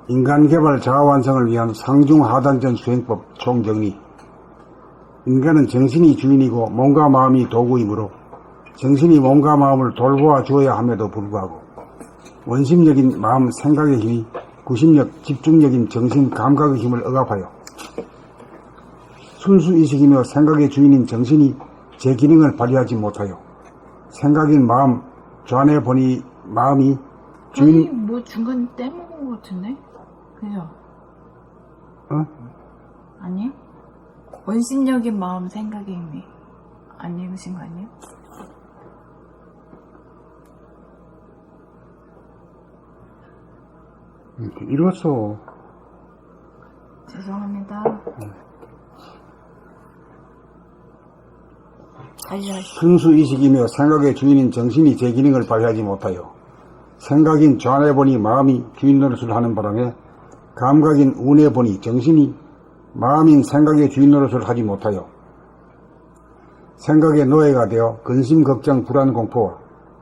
인간개발 자아완성을 위한 상중하단전 수행법 총정리. 인간은 정신이 주인이고 몸과 마음이 도구이므로 정신이 몸과 마음을 돌보아 주어야 함에도 불구하고 원심력인 마음 생각의 힘이 구심력 집중력인 정신 감각의 힘을 억압하여 순수의식이며 생각의 주인인 정신이 제 기능을 발휘하지 못하여 생각인 마음 좌뇌 보니 마음이 주인. 아니 뭐 중간에 떼먹은 것 같은데? 그죠? 아니? 원심력인 마음 생각의 힘이 안 읽으신 거 아니에요? 읽었어. 죄송합니다. 순수의식이며 생각의 주인인 정신이 제 기능을 발휘하지 못하여 생각인 좌뇌 보니 마음이 주인 노릇을 하는 바람에 감각인 우뇌 보니 정신이 마음인 생각의 주인 노릇을 하지 못하여 생각의 노예가 되어 근심, 걱정, 불안, 공포와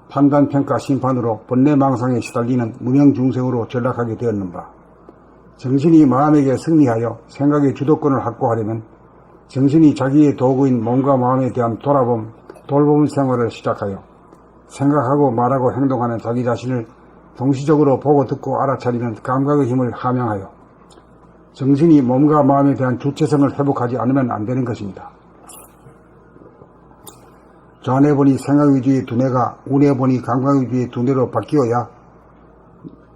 판단, 평가, 심판으로 번뇌망상에 시달리는 무명중생으로 전락하게 되었는 바, 정신이 마음에게 승리하여 생각의 주도권을 확보하려면 정신이 자기의 도구인 몸과 마음에 대한 돌봄 생활을 시작하여 생각하고 말하고 행동하는 자기 자신을 동시적으로 보고 듣고 알아차리는 감각의 힘을 함양하여 정신이 몸과 마음에 대한 주체성을 회복하지 않으면 안 되는 것입니다. 좌뇌 보니 생각 위주의 두뇌가 우뇌 보니 감각 위주의 두뇌로 바뀌어야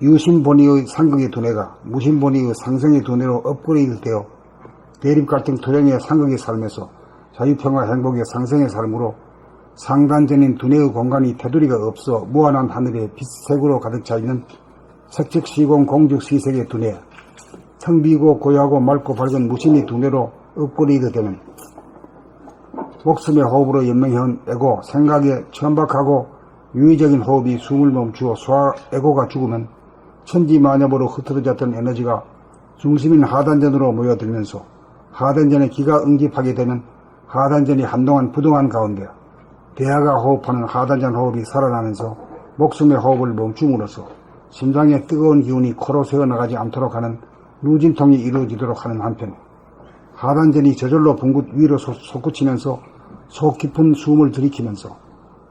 유심 보니의 상극의 두뇌가 무심 보니의 상승의 두뇌로 업그레이드 되어 대립 갈등 토양의 상극의 삶에서 자유평화 행복의 상승의 삶으로 상단전인 두뇌의 공간이 테두리가 없어 무한한 하늘에 빛색으로 가득 차있는 색책시공 공죽시색의 두뇌, 텅 비고 고요하고 맑고 밝은 무심의 두뇌로 업그레이드 되는 목숨의 호흡으로 연명해온 에고, 생각에 천박하고 유의적인 호흡이 숨을 멈추어 소화 에고가 죽으면 천지만엽으로 흩어졌던 에너지가 중심인 하단전으로 모여들면서 하단전에 기가 응집하게 되면 하단전이 한동안 부동한 가운데 대하가 호흡하는 하단전 호흡이 살아나면서 목숨의 호흡을 멈춤으로써 심장의 뜨거운 기운이 코로 새어나가지 않도록 하는 누진통이 이루어지도록 하는 한편, 하단전이 저절로 붕긋 위로 솟구치면서 속 깊은 숨을 들이키면서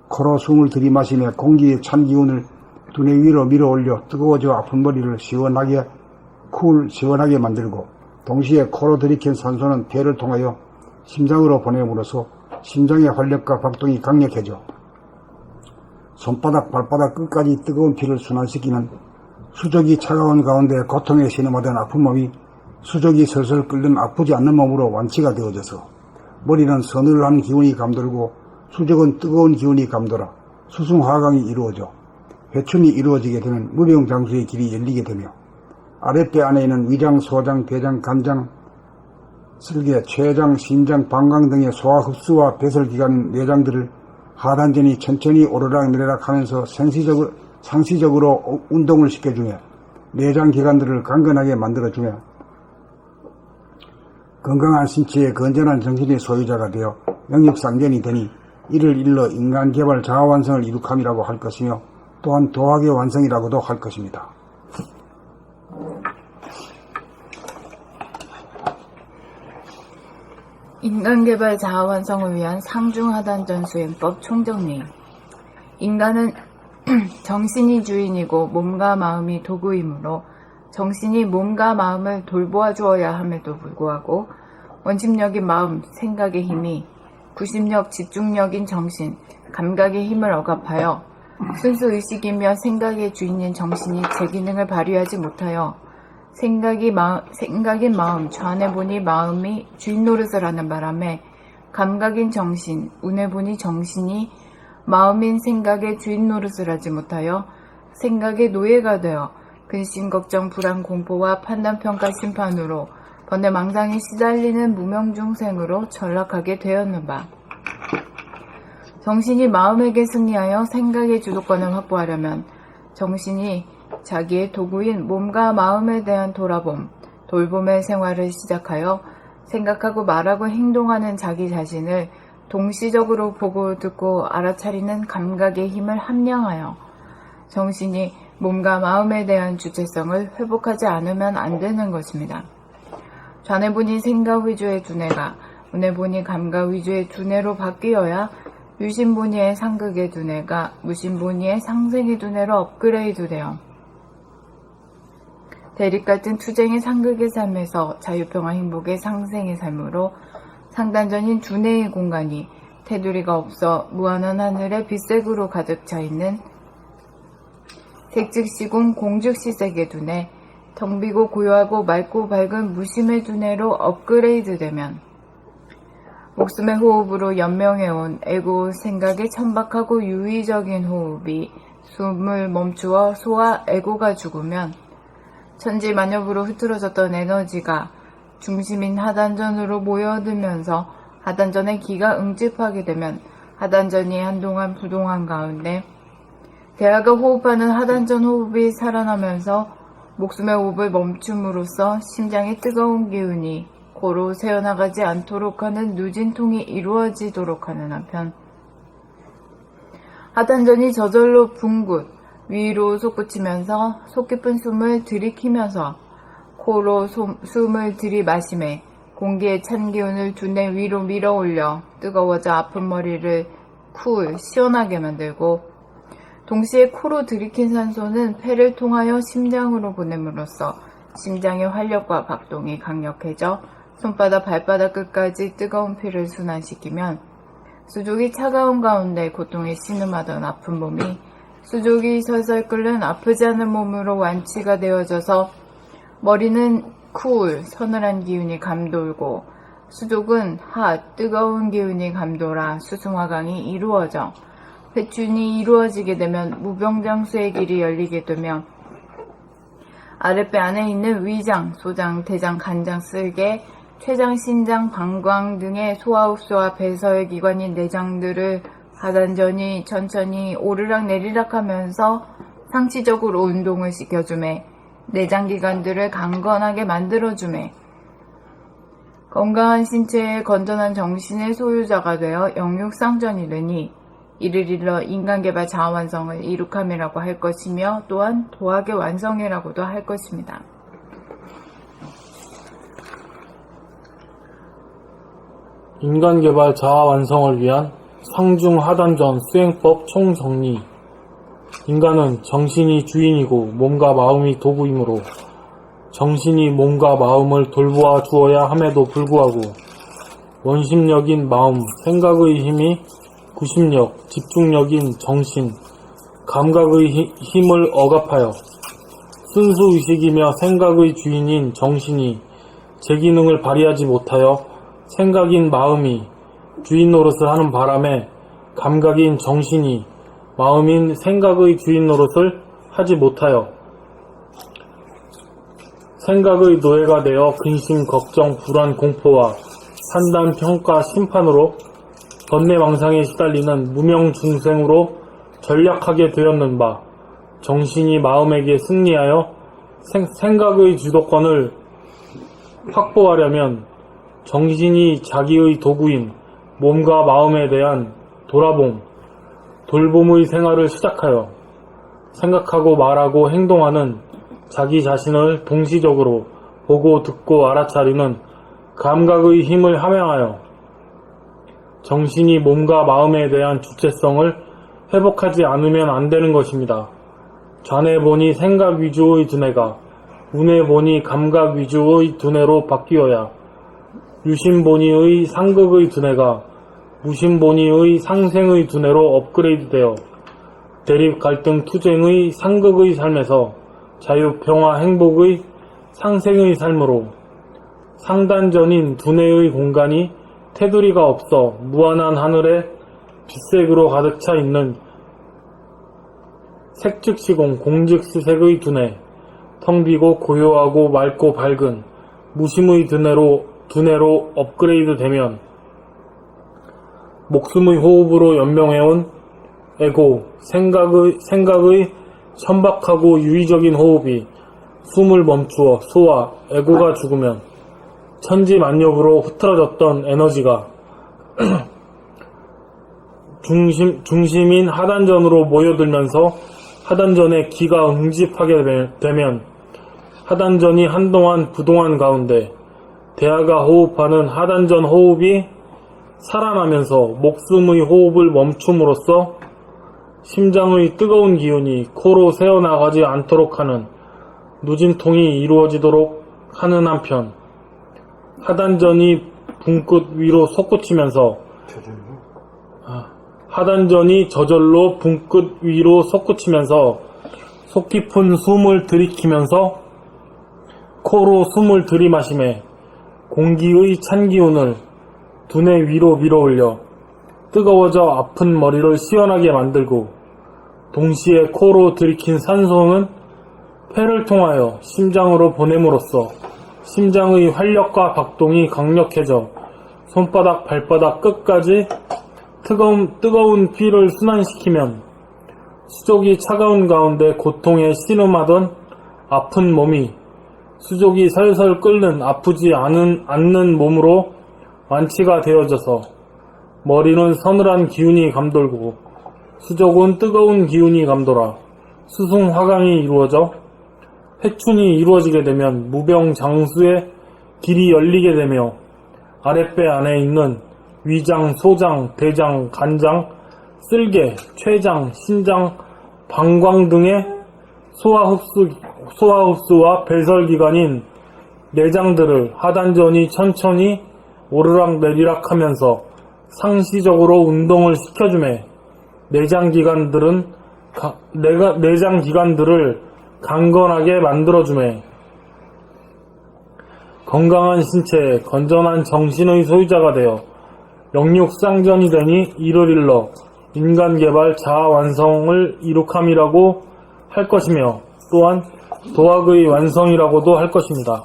코로 숨을 들이마시며 공기의 찬 기운을 두뇌 위로 밀어올려 뜨거워져 아픈 머리를 시원하게 만들고, 동시에 코로 들이킨 산소는 폐를 통하여 심장으로 보냄으로써 심장의 활력과 박동이 강력해져 손바닥 발바닥 끝까지 뜨거운 피를 순환시키는 수족이 차가운 가운데 고통에 신음하던 아픈 몸이 수족이 설설 끓는 아프지 않는 몸으로 완치가 되어져서 머리는 서늘한 기운이 감돌고 수족은 뜨거운 기운이 감돌아 수승화강이 이루어져 회춘이 이루어지게 되면 무병장수의 길이 열리게 되며 아랫배 안에 있는 위장, 소장, 대장, 간장, 설계, 췌장, 심장, 방광 등의 소화 흡수와 배설기관 내장들을 하단전이 천천히 오르락내리락 하면서 상시적으로 운동을 시켜주며 내장기관들을 강건하게 만들어주며 건강한 신체의 건전한 정신의 소유자가 되어 영육상견이 되니 이를 일러 인간개발 자아완성을 이룩함이라고 할 것이며 또한 도학의 완성이라고도 할 것입니다. 인간개발 자아완성을 위한 상중하단전 수행법 총정리. 인간은 정신이 주인이고 몸과 마음이 도구이므로 정신이 몸과 마음을 돌보아 주어야 함에도 불구하고 원심력인 마음, 생각의 힘이 구심력, 집중력인 정신, 감각의 힘을 억압하여 순수의식이며 생각의 주인인 정신이 제 기능을 발휘하지 못하여 생각인 마음, 좌뇌 보니 마음이 주인 노릇을 하는 바람에 감각인 정신, 우뇌 보니 정신이 마음인 생각의 주인 노릇을 하지 못하여 생각의 노예가 되어 근심, 걱정, 불안, 공포와 판단, 평가, 심판으로 번뇌망상에 시달리는 무명중생으로 전락하게 되었는 바, 정신이 마음에게 승리하여 생각의 주도권을 확보하려면 정신이 자기의 도구인 몸과 마음에 대한 돌봄의 생활을 시작하여 생각하고 말하고 행동하는 자기 자신을 동시적으로 보고 듣고 알아차리는 감각의 힘을 함량하여 정신이 몸과 마음에 대한 주체성을 회복하지 않으면 안 되는 것입니다. 좌뇌본이 생각 위주의 두뇌가 우뇌본이 감각 위주의 두뇌로 바뀌어야 유심본이의 상극의 두뇌가 무심본이의 상생의 두뇌로 업그레이드되어 대립 같은 투쟁의 상극의 삶에서 자유평화 행복의 상생의 삶으로 상단전인 두뇌의 공간이 테두리가 없어 무한한 하늘에 빛색으로 가득 차 있는 색즉시공 공즉시색의 두뇌, 텅 비고 고요하고 맑고 밝은 무심의 두뇌로 업그레이드 되면 목숨의 호흡으로 연명해온 에고 생각의 천박하고 유의적인 호흡이 숨을 멈추어 소와 에고가 죽으면 천지만엽으로 흐트러졌던 에너지가 중심인 하단전으로 모여들면서 하단전의 기가 응집하게 되면 하단전이 한동안 부동한 가운데 대하가 호흡하는 하단전 호흡이 살아나면서 목숨의 호흡을 멈춤으로써 심장의 뜨거운 기운이 고로 새어나가지 않도록 하는 누진통이 이루어지도록 하는 한편 하단전이 저절로 붕굿 위로 솟구치면서 속 깊은 숨을 들이키면서 코로 숨을 들이마심에 공기의 찬 기운을 두뇌 위로 밀어올려 뜨거워져 아픈 머리를 시원하게 만들고 동시에 코로 들이킨 산소는 폐를 통하여 심장으로 보냄으로써 심장의 활력과 박동이 강력해져 손바닥 발바닥 끝까지 뜨거운 피를 순환시키면 수족이 차가운 가운데 고통에 신음하던 아픈 몸이 수족이 설설 끓는 아프지 않은 몸으로 완치가 되어져서 머리는 서늘한 기운이 감돌고 수족은 뜨거운 기운이 감돌아 수승화강이 이루어져 회춘이 이루어지게 되면 무병장수의 길이 열리게 되며 아랫배 안에 있는 위장, 소장, 대장, 간장, 쓸개, 췌장, 신장, 방광 등의 소화흡수와 배서의 기관인 내장들을 하단전이 천천히 오르락 내리락 하면서 상시적으로 운동을 시켜주매 내장기관들을 강건하게 만들어주매 건강한 신체의 건전한 정신의 소유자가 되어 영육상전이 되니 이를 일러 인간개발 자아완성을 이룩함이라고 할 것이며 또한 도학의 완성이라고도 할 것입니다. 인간개발 자아완성을 위한 상중하단전 수행법 총정리. 인간은 정신이 주인이고 몸과 마음이 도구이므로 정신이 몸과 마음을 돌보아 주어야 함에도 불구하고 원심력인 마음, 생각의 힘이 구심력, 집중력인 정신, 감각의 힘을 억압하여 순수의식이며 생각의 주인인 정신이 제 기능을 발휘하지 못하여 생각인 마음이 주인 노릇을 하는 바람에 감각인 정신이 마음인 생각의 주인 노릇을 하지 못하여 생각의 노예가 되어 근심, 걱정, 불안, 공포와 판단, 평가, 심판으로 번뇌망상에 시달리는 무명중생으로 전락하게 되었는 바 정신이 마음에게 승리하여 생각의 주도권을 확보하려면 정신이 자기의 도구인 몸과 마음에 대한 돌봄의 생활을 시작하여 생각하고 말하고 행동하는 자기 자신을 동시적으로 보고 듣고 알아차리는 감각의 힘을 함양하여 정신이 몸과 마음에 대한 주체성을 회복하지 않으면 안 되는 것입니다. 좌뇌본이 생각 위주의 두뇌가 우뇌본이 감각 위주의 두뇌로 바뀌어야 유심본이의 상극의 두뇌가 무심본이의 상생의 두뇌로 업그레이드되어 대립 갈등 투쟁의 상극의 삶에서 자유 평화 행복의 상생의 삶으로 상단전인 두뇌의 공간이 테두리가 없어 무한한 하늘에 빛색으로 가득 차 있는 색즉시공 공즉시색의 두뇌, 텅 비고 고요하고 맑고 밝은 무심의 두뇌로 업그레이드 되면 목숨의 호흡으로 연명해온 에고, 생각의 천박하고 유의적인 호흡이 숨을 멈추어 소와 에고가 죽으면 천지만엽으로 흐트러졌던 에너지가 중심인 하단전으로 모여들면서 하단전에 기가 응집하게 되면 하단전이 한동안 부동한 가운데 대하가 호흡하는 하단전 호흡이 살아나면서 목숨의 호흡을 멈춤으로써 심장의 뜨거운 기운이 코로 새어나가지 않도록 하는 누진통이 이루어지도록 하는 한편 하단전이 붕끝 위로 솟구치면서 저절로 붕끝 위로 솟구치면서 속 깊은 숨을 들이키면서 코로 숨을 들이마심에 공기의 찬 기운을 두뇌 위로 밀어올려 뜨거워져 아픈 머리를 시원하게 만들고 동시에 코로 들이킨 산소는 폐를 통하여 심장으로 보냄으로써 심장의 활력과 박동이 강력해져 손바닥 발바닥 끝까지 뜨거운 피를 순환시키면 수족이 차가운 가운데 고통에 신음하던 아픈 몸이 수족이 설설 끓는 아프지 않는 몸으로 완치가 되어져서 머리는 서늘한 기운이 감돌고 수족은 뜨거운 기운이 감돌아 수승화강이 이루어져 회춘이 이루어지게 되면 무병장수의 길이 열리게 되며 아랫배 안에 있는 위장, 소장, 대장, 간장, 쓸개, 췌장, 신장, 방광 등의 소화흡수와 배설기관인 내장들을 하단전이 천천히 오르락내리락 하면서 상시적으로 운동을 시켜주매 내장기관들을 강건하게 만들어주매 건강한 신체에 건전한 정신의 소유자가 되어 영육상전이 되니 이를 일러 인간개발 자아완성을 이룩함이라고 할 것이며 또한 도학의 완성이라고도 할 것입니다.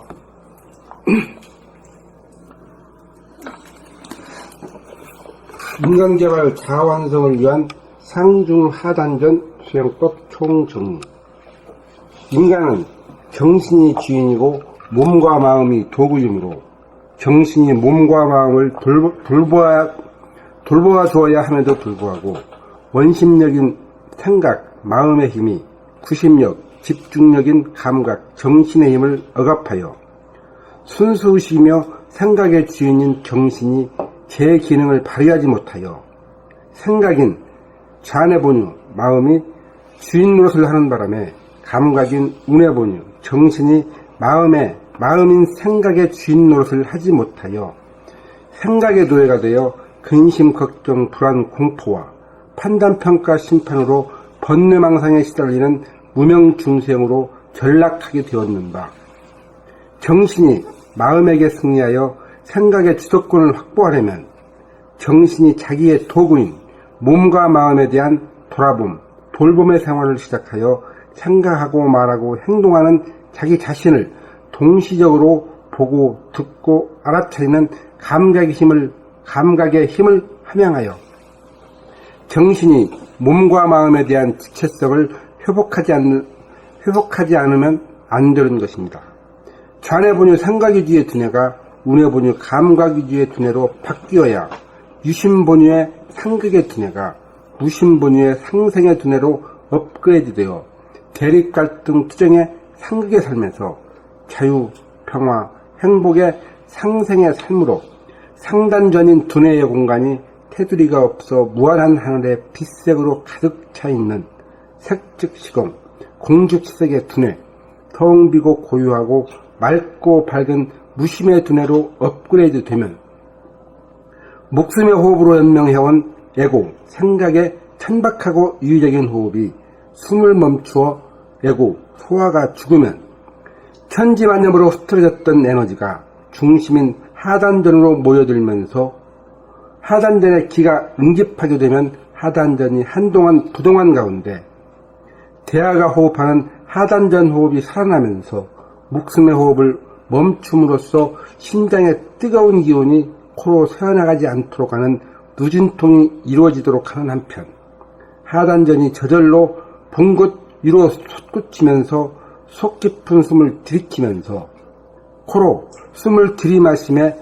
인간개발 자아완성을 위한 상중하단전 수행법 총정리. 인간은 정신이 주인이고 몸과 마음이 도구이므로 정신이 몸과 마음을 돌보아 주어야 함에도 불구하고 원심력인 생각, 마음의 힘이 구심력, 집중력인 감각, 정신의 힘을 억압하여 순수의식이며 생각의 주인인 정신이 제 기능을 발휘하지 못하여 생각인 좌뇌본유, 마음이 주인 노릇을 하는 바람에 감각인 우뇌본유, 정신이 마음인 생각의 주인 노릇을 하지 못하여 생각의 노예가 되어 근심, 걱정, 불안, 공포와 판단평가, 심판으로 번뇌망상에 시달리는 무명중생으로 전락하게 되었는가. 정신이 마음에게 승리하여 생각의 주도권을 확보하려면 정신이 자기의 도구인 몸과 마음에 대한 돌봄의 생활을 시작하여 생각하고 말하고 행동하는 자기 자신을 동시적으로 보고 듣고 알아차리는 감각의 힘을 함양하여 정신이 몸과 마음에 대한 주체성을 회복하지 않으면 안 되는 것입니다. 좌뇌본유 생각위주의 두뇌가 우뇌본유 감각위주의 두뇌로 바뀌어야 유심본유의 상극의 두뇌가 무심본유의 상생의 두뇌로 업그레이드되어 대립갈등 투쟁의 상극의 삶에서 자유, 평화, 행복의 상생의 삶으로 상단전인 두뇌의 공간이 테두리가 없어 무한한 하늘의 빛색으로 가득 차 있는 색즉시공, 공주치색의 두뇌, 텅 비고 고요하고 맑고 밝은 무심의 두뇌로 업그레이드 되면 목숨의 호흡으로 연명해온 에고, 생각의 천박하고 유의적인 호흡이 숨을 멈추어 에고, 소화가 죽으면 천지만념으로 흐트러졌던 에너지가 중심인 하단전으로 모여들면서 하단전의 기가 응집하게 되면 하단전이 한동안 부동한 가운데 대하가 호흡하는 하단전 호흡이 살아나면서 목숨의 호흡을 멈춤으로써 심장의 뜨거운 기운이 코로 새어나가지 않도록 하는 누진통이 이루어지도록 하는 한편 하단전이 저절로 붕긋 위로 솟구치면서 속 깊은 숨을 들이키면서 코로 숨을 들이마심에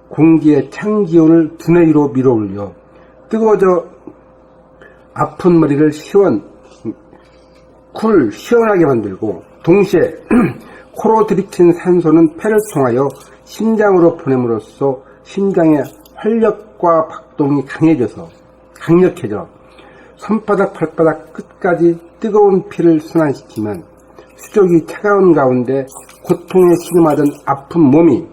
공기의 찬 기운을 두뇌 위로 밀어올려 뜨거워져 아픈 머리를 쿨 시원하게 만들고 동시에 코로 들이킨 산소는 폐를 통하여 심장으로 보냄으로써 심장의 활력과 박동이 강력해져 손바닥 발바닥 끝까지 뜨거운 피를 순환시키면 수족이 차가운 가운데 고통에 신음하던 아픈 몸이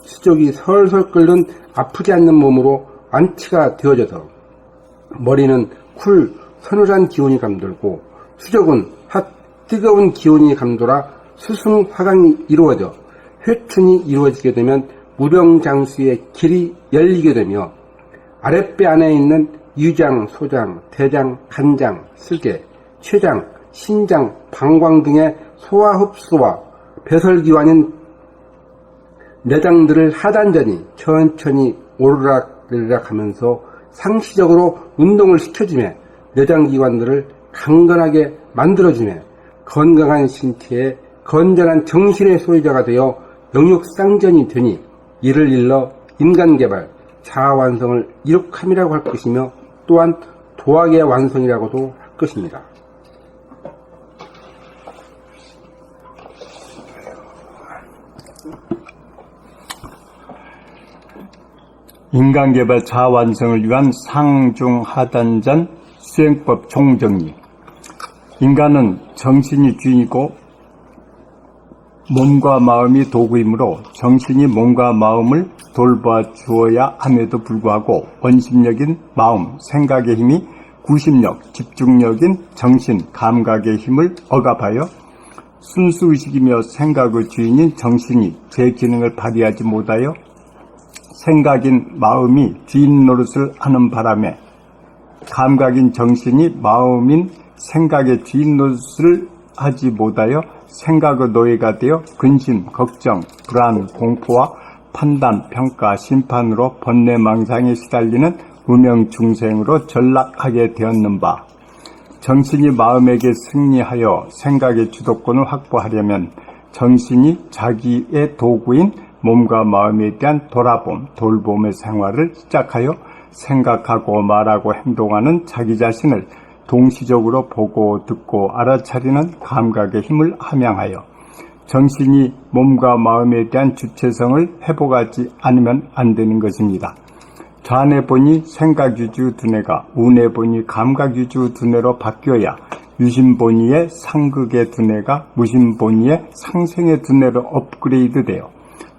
수족이 설설 끓는 아프지 않는 몸으로 완치가 되어져서 머리는 쿨 서늘한 기운이 감돌고 수족은 핫 뜨거운 기운이 감돌아 수승화강이 이루어져 회춘이 이루어지게 되면 무병장수의 길이 열리게 되며 아랫배 안에 있는 유장, 소장, 대장, 간장, 쓸개, 췌장, 신장, 방광 등의 소화 흡수와 배설기관인 내장들을 하단전이 천천히 오르락내리락 하면서 상시적으로 운동을 시켜주며 내장기관들을 강건하게 만들어주며 건강한 신체에 건전한 정신의 소유자가 되어 영육상전이 되니 이를 일러 인간개발, 자아완성을 이룩함이라고 할 것이며 또한 도학의 완성이라고도 할 것입니다. 인간개발 자아완성을 위한 상중하단전 수행법 총정리. 인간은 정신이 주인이고 몸과 마음이 도구이므로 정신이 몸과 마음을 돌봐주어야 함에도 불구하고 원심력인 마음, 생각의 힘이 구심력, 집중력인 정신, 감각의 힘을 억압하여 순수의식이며 생각의 주인인 정신이 제 기능을 발휘하지 못하여 생각인 마음이 주인 노릇을 하는 바람에 감각인 정신이 마음인 생각의 주인 노릇을 하지 못하여 생각의 노예가 되어 근심, 걱정, 불안, 공포와 판단, 평가, 심판으로 번뇌망상에 시달리는 무명중생으로 전락하게 되었는 바, 정신이 마음에게 승리하여 생각의 주도권을 확보하려면 정신이 자기의 도구인 몸과 마음에 대한 돌아봄, 돌봄의 생활을 시작하여 생각하고 말하고 행동하는 자기 자신을 동시적으로 보고 듣고 알아차리는 감각의 힘을 함양하여 정신이 몸과 마음에 대한 주체성을 회복하지 않으면 안 되는 것입니다. 좌뇌본이 생각유주 두뇌가 우뇌본이 감각유주 두뇌로 바뀌어야 유심본이의 상극의 두뇌가 무심본이의 상생의 두뇌로 업그레이드되어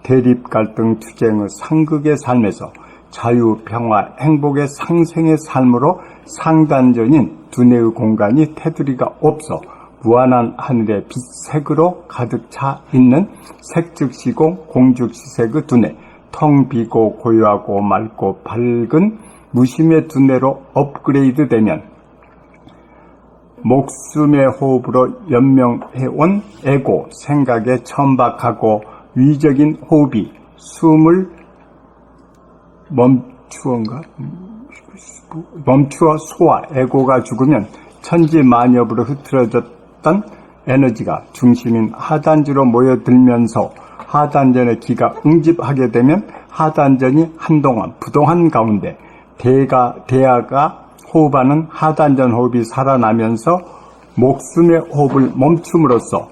대립, 갈등, 투쟁의 상극의 삶에서 자유, 평화, 행복의 상생의 삶으로 상단전인 두뇌의 공간이 테두리가 없어 무한한 하늘의 빛색으로 가득 차 있는 색즉시공 공즉시색의 두뇌, 텅 비고 고요하고 맑고 밝은 무심의 두뇌로 업그레이드 되면 목숨의 호흡으로 연명해온 에고, 생각에 천박하고 위적인 호흡이 숨을 멈추어 소화, 에고가 죽으면 천지만엽으로 흐트러졌던 에너지가 중심인 하단지로 모여들면서 하단전의 기가 응집하게 되면 하단전이 한동안 부동한 가운데 대하가 호흡하는 하단전 호흡이 살아나면서 목숨의 호흡을 멈춤으로써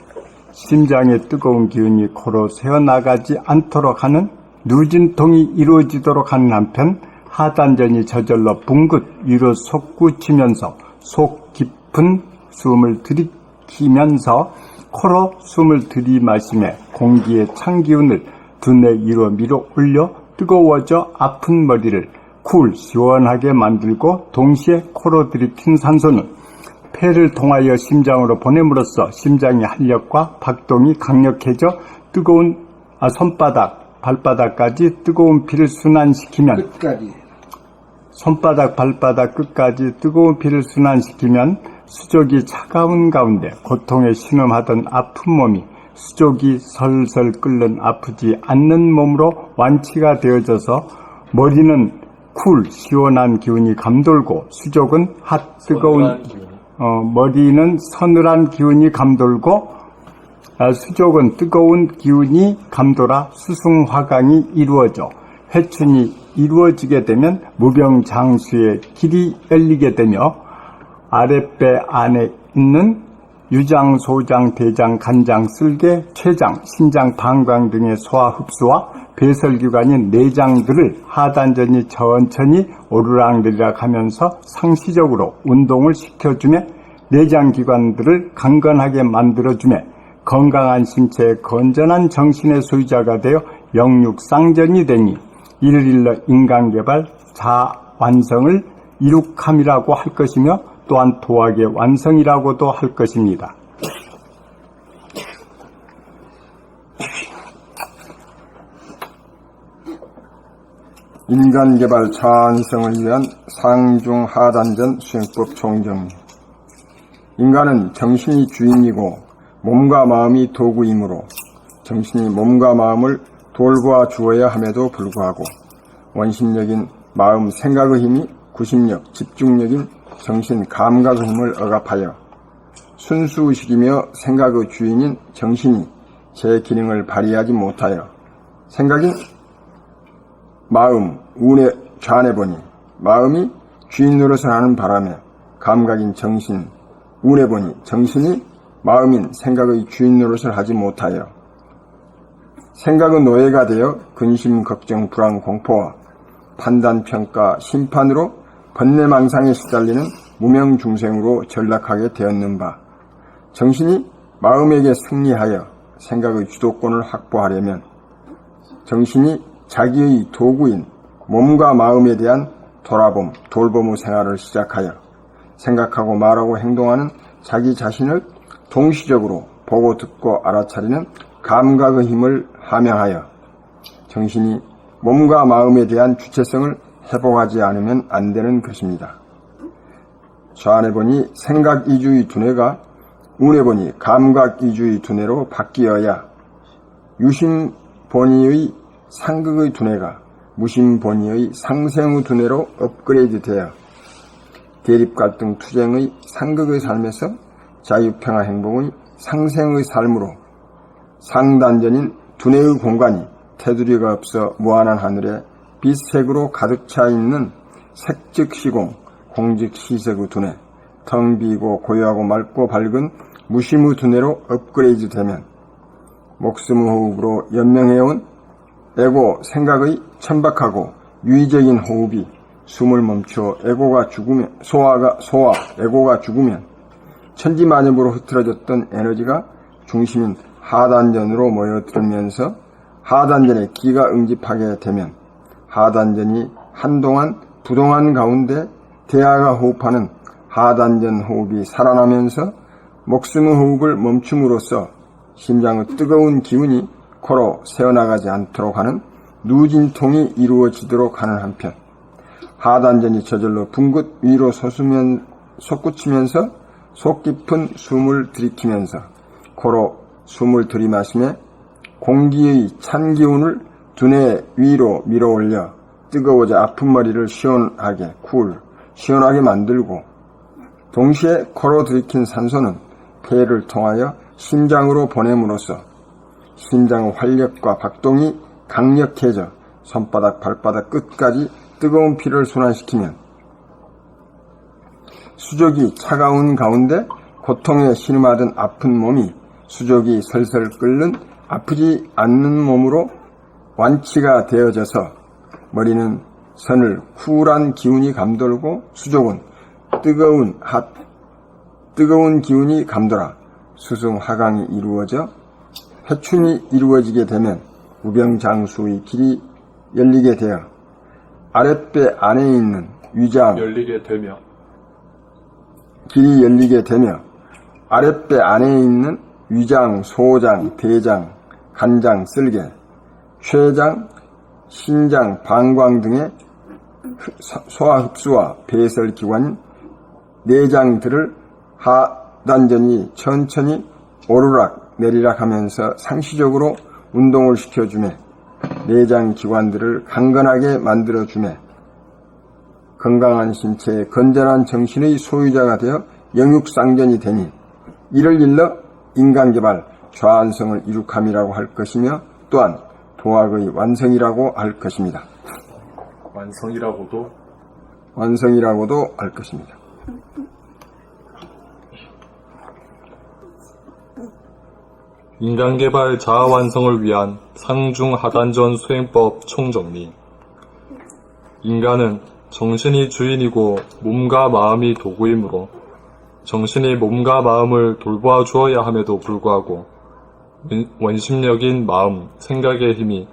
심장의 뜨거운 기운이 코로 새어나가지 않도록 하는 누진통이 이루어지도록 하는 한편 하단전이 저절로 붕긋 위로 솟구치면서 속 깊은 숨을 들이키면서 코로 숨을 들이마시며 공기의 찬 기운을 두뇌 위로 밀어 올려 뜨거워져 아픈 머리를 쿨 시원하게 만들고 동시에 코로 들이킨 산소는 폐를 통하여 심장으로 보냄으로써 심장의 활력과 박동이 강력해져 뜨거운 손바닥, 발바닥까지 뜨거운 피를 순환시키면 끝까지 손바닥, 발바닥 끝까지 뜨거운 피를 순환시키면 수족이 차가운 가운데 고통에 신음하던 아픈 몸이 수족이 설설 끓는 아프지 않는 몸으로 완치가 되어져서 머리는 쿨 시원한 기운이 감돌고 수족은 핫 뜨거운 머리는 서늘한 기운이 감돌고 수족은 뜨거운 기운이 감돌아 수승화강이 이루어져 회춘이 이루어지게 되면 무병장수의 길이 열리게 되며 아랫배 안에 있는 유장, 소장, 대장, 간장, 쓸개, 췌장, 신장, 방광 등의 소화 흡수와 배설기관인 내장들을 하단전이 천천히 오르락내리락 하면서 상시적으로 운동을 시켜주며 내장기관들을 강건하게 만들어주며 건강한 신체의 건전한 정신의 소유자가 되어 영육상전이 되니 이를 일러 인간개발 자완성을 이룩함이라고 할 것이며 또한 도학의 완성이라고도 할 것입니다. 인간개발 자완성을 위한 상중하단전 수행법 총정리. 인간은 정신이 주인이고 몸과 마음이 도구이므로 정신이 몸과 마음을 돌보아 주어야 함에도 불구하고 원심력인 마음 생각의 힘이 구심력, 집중력인 정신 감각의 힘을 억압하여 순수의식이며 생각의 주인인 정신이 제 기능을 발휘하지 못하여 생각인 마음, 운에 좌내보니 마음이 주인 노릇을 하는 바람에 감각인 정신, 운에 보니 정신이 마음인 생각의 주인 노릇을 하지 못하여 생각의 노예가 되어 근심, 걱정, 불안, 공포와 판단, 평가, 심판으로 번뇌망상에 시달리는 무명중생으로 전락하게 되었는 바, 정신이 마음에게 승리하여 생각의 주도권을 확보하려면 정신이 자기의 도구인 몸과 마음에 대한 돌아봄, 돌봄의 생활을 시작하여 생각하고 말하고 행동하는 자기 자신을 동시적으로 보고 듣고 알아차리는 감각의 힘을 함양하여 정신이 몸과 마음에 대한 주체성을 회복하지 않으면 안 되는 것입니다. 좌안에 보니 생각 이주의 두뇌가 운에 보니 감각 이주의 두뇌로 바뀌어야 유심 본의의 상극의 두뇌가 무심 본의의 상생의 두뇌로 업그레이드 되어 대립갈등 투쟁의 상극의 삶에서 자유평화 행복의 상생의 삶으로 상단전인 두뇌의 공간이 테두리가 없어 무한한 하늘에 빛색으로 가득 차 있는 색즉시공, 공즉시색의 두뇌, 텅 비고 고요하고 맑고 밝은 무심의 두뇌로 업그레이드 되면 목숨의 호흡으로 연명해온 에고 생각의 천박하고 유의적인 호흡이 숨을 멈추어 에고가 죽으면 소화 에고가 죽으면 천지만엽으로 흐트러졌던 에너지가 중심인 하단전으로 모여들면서 하단전에 기가 응집하게 되면 하단전이 한동안 부동한 가운데 대하가 호흡하는 하단전 호흡이 살아나면서 목숨의 호흡을 멈춤으로써 심장의 뜨거운 기운이 코로 새어나가지 않도록 하는 누진통이 이루어지도록 하는 한편 하단전이 저절로 붕긋 위로 솟구치면서 속 깊은 숨을 들이키면서 코로 숨을 들이마시며 공기의 찬 기운을 두뇌 위로 밀어올려 뜨거워져 아픈 머리를 시원하게 만들고 동시에 코로 들이킨 산소는 폐를 통하여 심장으로 보냄으로써 심장의 활력과 박동이 강력해져 손바닥 발바닥 끝까지 뜨거운 피를 순환시키면 수족이 차가운 가운데 고통에 신음하던 아픈 몸이 수족이 설설 끓는 아프지 않는 몸으로 완치가 되어져서 머리는 선을 쿨한 기운이 감돌고 수족은 뜨거운 기운이 감돌아 수승하강이 이루어져 회춘이 이루어지게 되면 우병장수의 길이 열리게 되어 아랫배 안에 있는 위장 길이 열리게 되며 아랫배 안에 있는 위장, 소장, 대장, 간장, 쓸개, 췌장, 신장, 방광 등의 소화 흡수와 배설 기관 내장들을 하단전이 천천히 오르락 내리락 하면서 상시적으로 운동을 시켜주며 내장 기관들을 강건하게 만들어주며 건강한 신체의 건전한 정신의 소유자가 되어 영육상전이 되니 이를 일러 인간개발 좌완성을 이룩함이라고 할 것이며 또한 도학의 완성이라고 할 것입니다. 완성이라고도 할 것입니다. 인간개발 자아완성을 위한 상중하단전 수행법 총정리. 인간은 정신이 주인이고 몸과 마음이 도구이므로 정신이 몸과 마음을 돌보아 주어야 함에도 불구하고 원심력인 마음, 생각의 힘이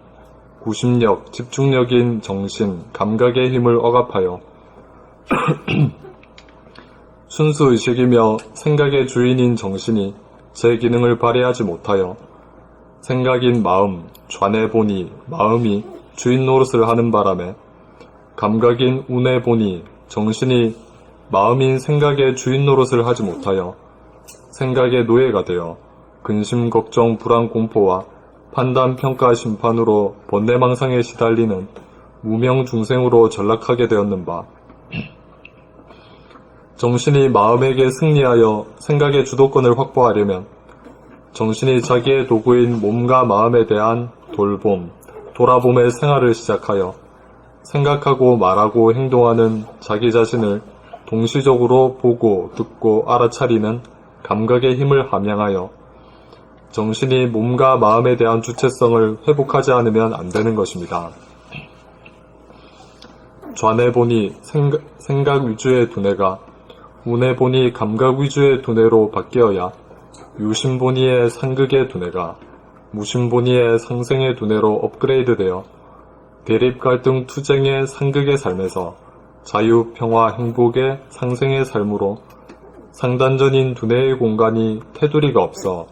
구심력, 집중력인 정신, 감각의 힘을 억압하여 순수 의식이며 생각의 주인인 정신이 제 기능을 발휘하지 못하여 생각인 마음, 좌뇌 보니 마음이 주인 노릇을 하는 바람에 감각인 우뇌 보니 정신이 마음인 생각의 주인 노릇을 하지 못하여 생각의 노예가 되어 근심, 걱정, 불안, 공포와 판단, 평가, 심판으로 번뇌망상에 시달리는 무명 중생으로 전락하게 되었는바. 정신이 마음에게 승리하여 생각의 주도권을 확보하려면 정신이 자기의 도구인 몸과 마음에 대한 돌봄, 돌아봄의 생활을 시작하여 생각하고 말하고 행동하는 자기 자신을 동시적으로 보고 듣고 알아차리는 감각의 힘을 함양하여 정신이 몸과 마음에 대한 주체성을 회복하지 않으면 안 되는 것입니다. 좌뇌 보니 생각 위주의 두뇌가 우뇌 보니 감각 위주의 두뇌로 바뀌어야 유심 보니의 상극의 두뇌가 무심 보니의 상생의 두뇌로 업그레이드되어 대립 갈등 투쟁의 상극의 삶에서 자유, 평화, 행복의 상생의 삶으로 상단전인 두뇌의 공간이 테두리가 없어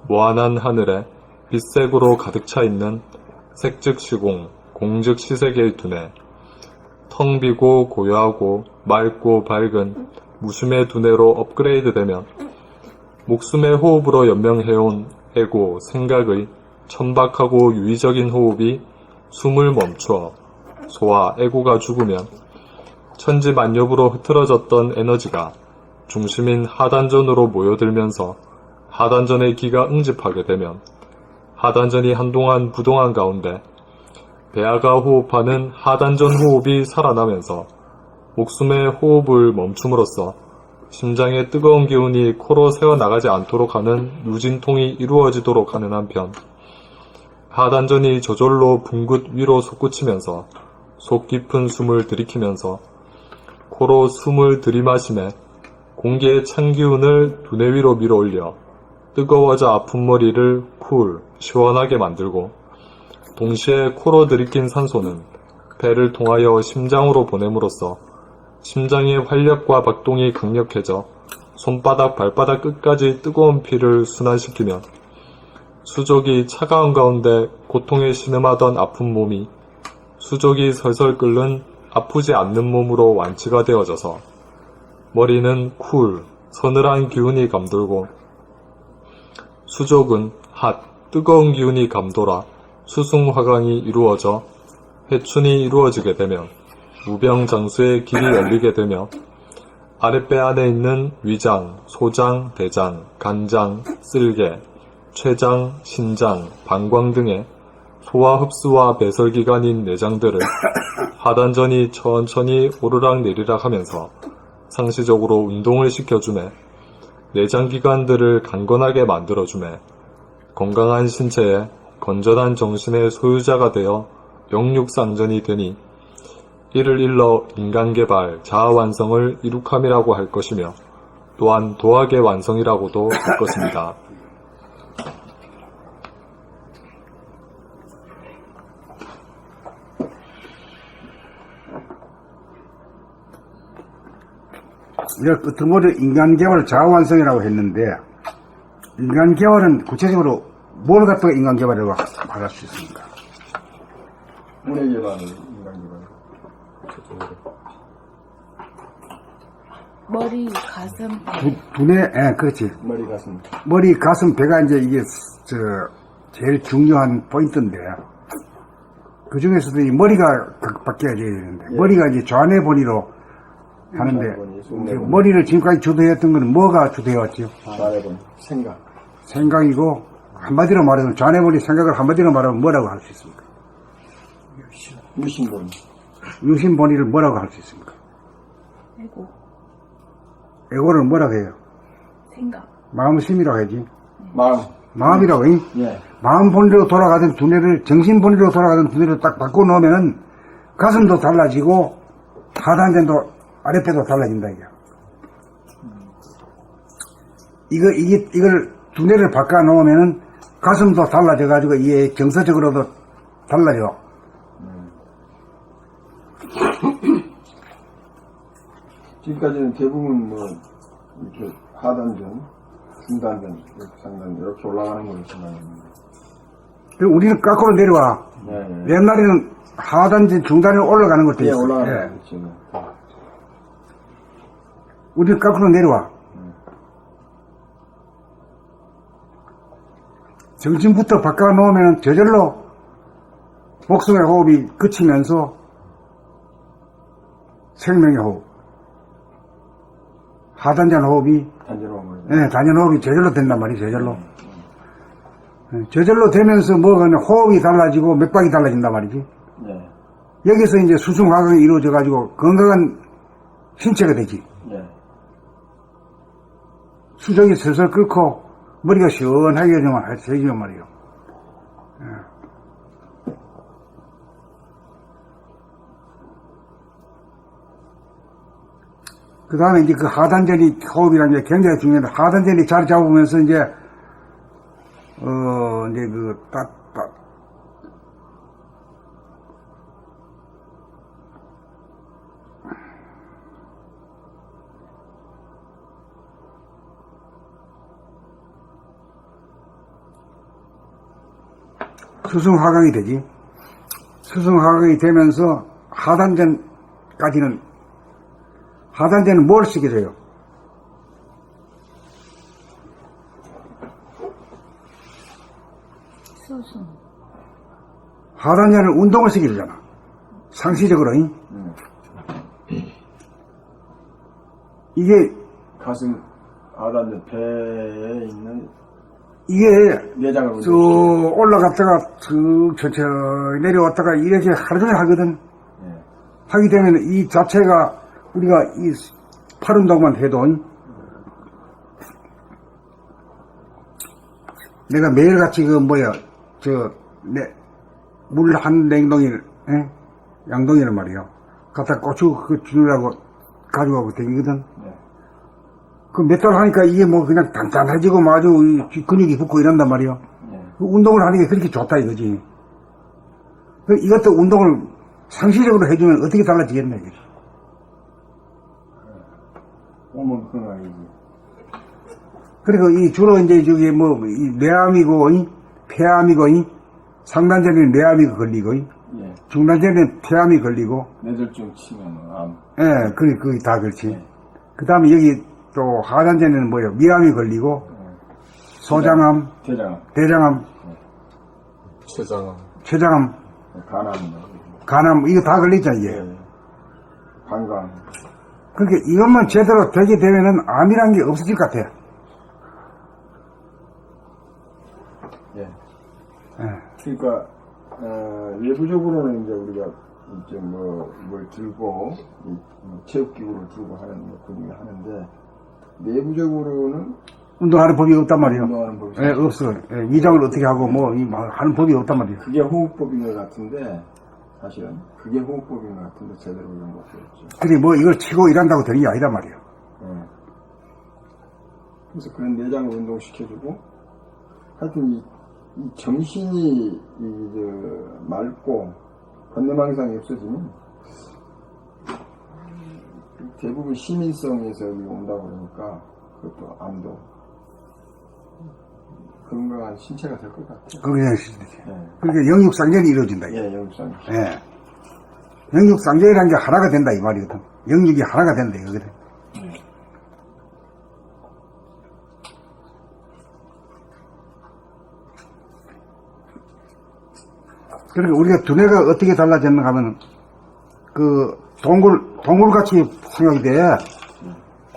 무한한 하늘에 빛색으로 가득 차 있는 색즉 시공, 공즉 시색의 두뇌, 텅 비고 고요하고 맑고 밝은 무심의 두뇌로 업그레이드되면 목숨의 호흡으로 연명해온 에고, 생각의 천박하고 유의적인 호흡이 숨을 멈추어 소와 에고가 죽으면 천지만엽으로 흐트러졌던 에너지가 중심인 하단전으로 모여들면서 하단전의 기가 응집하게 되면 하단전이 한동안 부동한 가운데 배아가 호흡하는 하단전 호흡이 살아나면서 목숨의 호흡을 멈춤으로써 심장의 뜨거운 기운이 코로 새어나가지 않도록 하는 유진통이 이루어지도록 하는 한편 하단전이 저절로 붕긋 위로 솟구치면서 속 깊은 숨을 들이키면서 코로 숨을 들이마심에 공기의 찬 기운을 두뇌 위로 밀어올려 뜨거워져 아픈 머리를 쿨, 시원하게 만들고 동시에 코로 들이킨 산소는 배를 통하여 심장으로 보냄으로써 심장의 활력과 박동이 강력해져 손바닥, 발바닥 끝까지 뜨거운 피를 순환시키면 수족이 차가운 가운데 고통에 신음하던 아픈 몸이 수족이 설설 끓는 아프지 않는 몸으로 완치가 되어져서 머리는 쿨, 서늘한 기운이 감돌고 수족은 핫, 뜨거운 기운이 감돌아 수승화강이 이루어져 회춘이 이루어지게 되면 무병장수의 길이 열리게 되며 아랫배 안에 있는 위장, 소장, 대장, 간장, 쓸개, 췌장, 신장, 방광 등의 소화 흡수와 배설기관인 내장들을 하단전이 천천히 오르락 내리락 하면서 상시적으로 운동을 시켜주매 내장기관들을 강건하게 만들어주매 건강한 신체에 건전한 정신의 소유자가 되어 영육상전이 되니 이를 일러 인간개발, 자아완성을 이룩함이라고 할 것이며 또한 도학의 완성이라고도 할 것입니다. 우리가 끝머리 인간개발 자아완성이라고 했는데 인간개발은 구체적으로 뭘 갖다가 인간개발이라고 말할 수 있습니까? 문의 개발은 인간 개발. 머리, 가슴, 두뇌, 그렇지. 머리 가슴. 머리, 가슴, 배가 이제 이게 제일 중요한 포인트인데 그 중에서도 이 머리가 바뀌어야 되는데 머리가 이제 좌뇌 본위로 하는데 이제 머리를 지금까지 주도했던 건 뭐가 주도해왔지요? 말해본 생각. 생각이고 한마디로 말하면 좌뇌 본위 생각을 한마디로 말하면 뭐라고 할 수 있습니까? 무신본. 유심 본위를 뭐라고 할 수 있습니까? 에고, 에고를 뭐라고 해요? 생각, 마음심이라고 하지. 마음. 마음이라고, 잉? 예. 마음 본래로 돌아가던 두뇌를, 정신 본래로 돌아가던 두뇌를 딱 바꿔놓으면은 가슴도 달라지고 하단전도 아랫배도 달라진다, 이게. 이걸 두뇌를 바꿔놓으면은 가슴도 달라져가지고 이게 정서적으로도 달라져. 지금까지는 대부분 뭐 이렇게 하단전, 중단전, 이렇게 상단 이렇게 올라가는 걸로 생각합니다. 그리고 우리는 거꾸로 내려와. 예, 예. 옛날에는 하단전, 중단으로 올라가는 것도 예, 있어. 올라가는 예. 거 있죠. 우리는 거꾸로 내려와. 정신부터 바꿔놓으면 저절로 목숨의 호흡이 그치면서 생명의 호흡, 하단전 호흡이, 단전호흡을. 예, 단전 호흡이 저절로 된단 말이에요, 저절로. 예, 저절로 되면서 뭐가 호흡이 달라지고 맥박이 달라진단 말이지. 예, 여기서 이제 수승화강이 이루어져가지고 건강한 신체가 되지. 예. 수정이 슬슬 끓고 머리가 시원하게 해주면 말이에요. 그 다음에 이제 그 하단전이 호흡이라는 게 굉장히 중요한데, 하단전이 자리 잡으면서 이제, 이제 수승하강이 되지. 수승하강이 되면서 하단전까지는, 하단전은 뭘 시켜줘요? 수승. 하단전은 운동을 시켜주잖아. 상시적으로. 이게, 가슴 하단전 배에 있는 이게 내장을 쭉 올라갔다가 쭉 천천히 내려왔다가 이렇게 하루 종일 하거든. 예. 하게 되면 이 자체가 우리가 이 팔 운동만 해도 내가 매일같이 그 뭐야 물 한 냉동이를 양동이를 말이요 갖다 고추 그 주느라고 가져가고 다니거든. 네. 그 몇 달 하니까 이게 뭐 그냥 단단해지고 마주 근육이 붙고 이런단 말이요. 네. 그 운동을 하는 게 그렇게 좋다 이거지. 그 이것도 운동을 상시적으로 해주면 어떻게 달라지겠나 이게. 몸은 건강이지. 그리고 이 주로 이제 저기 뭐 이 뇌암이고 폐암이고 상단전에는 뇌암이 걸리고 예. 중단전에는 폐암이 걸리고 뇌졸중 치면 암. 예, 그게 다 그렇지. 그 다음에 여기 또 하단전에는 뭐요? 미암이 걸리고 소장암, 대장암, 대장암, 췌장암, 췌장암, 간암, 간암 이거 다 걸리잖아 이게. 예. 방광. 그러니까 이것만 제대로 되게 되면은 암이라는 게 없어질 것 같아. 예. 예. 그러니까 외부적으로는 이제 우리가 이제 뭘 들고 체육기구를 들고 하는 근육이 하는데 내부적으로는 운동하는 법이 없단 말이에요. 운동하는 법이 예, 없어. 예, 위장을 어떻게 하고 뭐 하는 법이 없단 말이에요. 그게 호흡법인 것 같은데 사실은 그게 호흡법인 것 같은데 제대로 이런 것도 없죠. 그래 뭐 이걸 치고 일한다고 되는 게 아니란 말이에요. 예. 그래서 그런 내장을 운동시켜주고 하여튼 이 정신이 맑고 번뇌망상이 없어지면 대부분 시민성에서 온다고 그러니까 그것도 암도 건강한 신체가 될 것 같아요. 그게 예. 그러니까 영육상전이 이루어진다. 이게. 예, 영상. 예. 영육상전이라는 게 하나가 된다 이 말이거든. 영육이 하나가 된다 이거거든. 그러니까 우리가 두뇌가 어떻게 달라졌는가 하면 그 동굴같이 생각이 돼.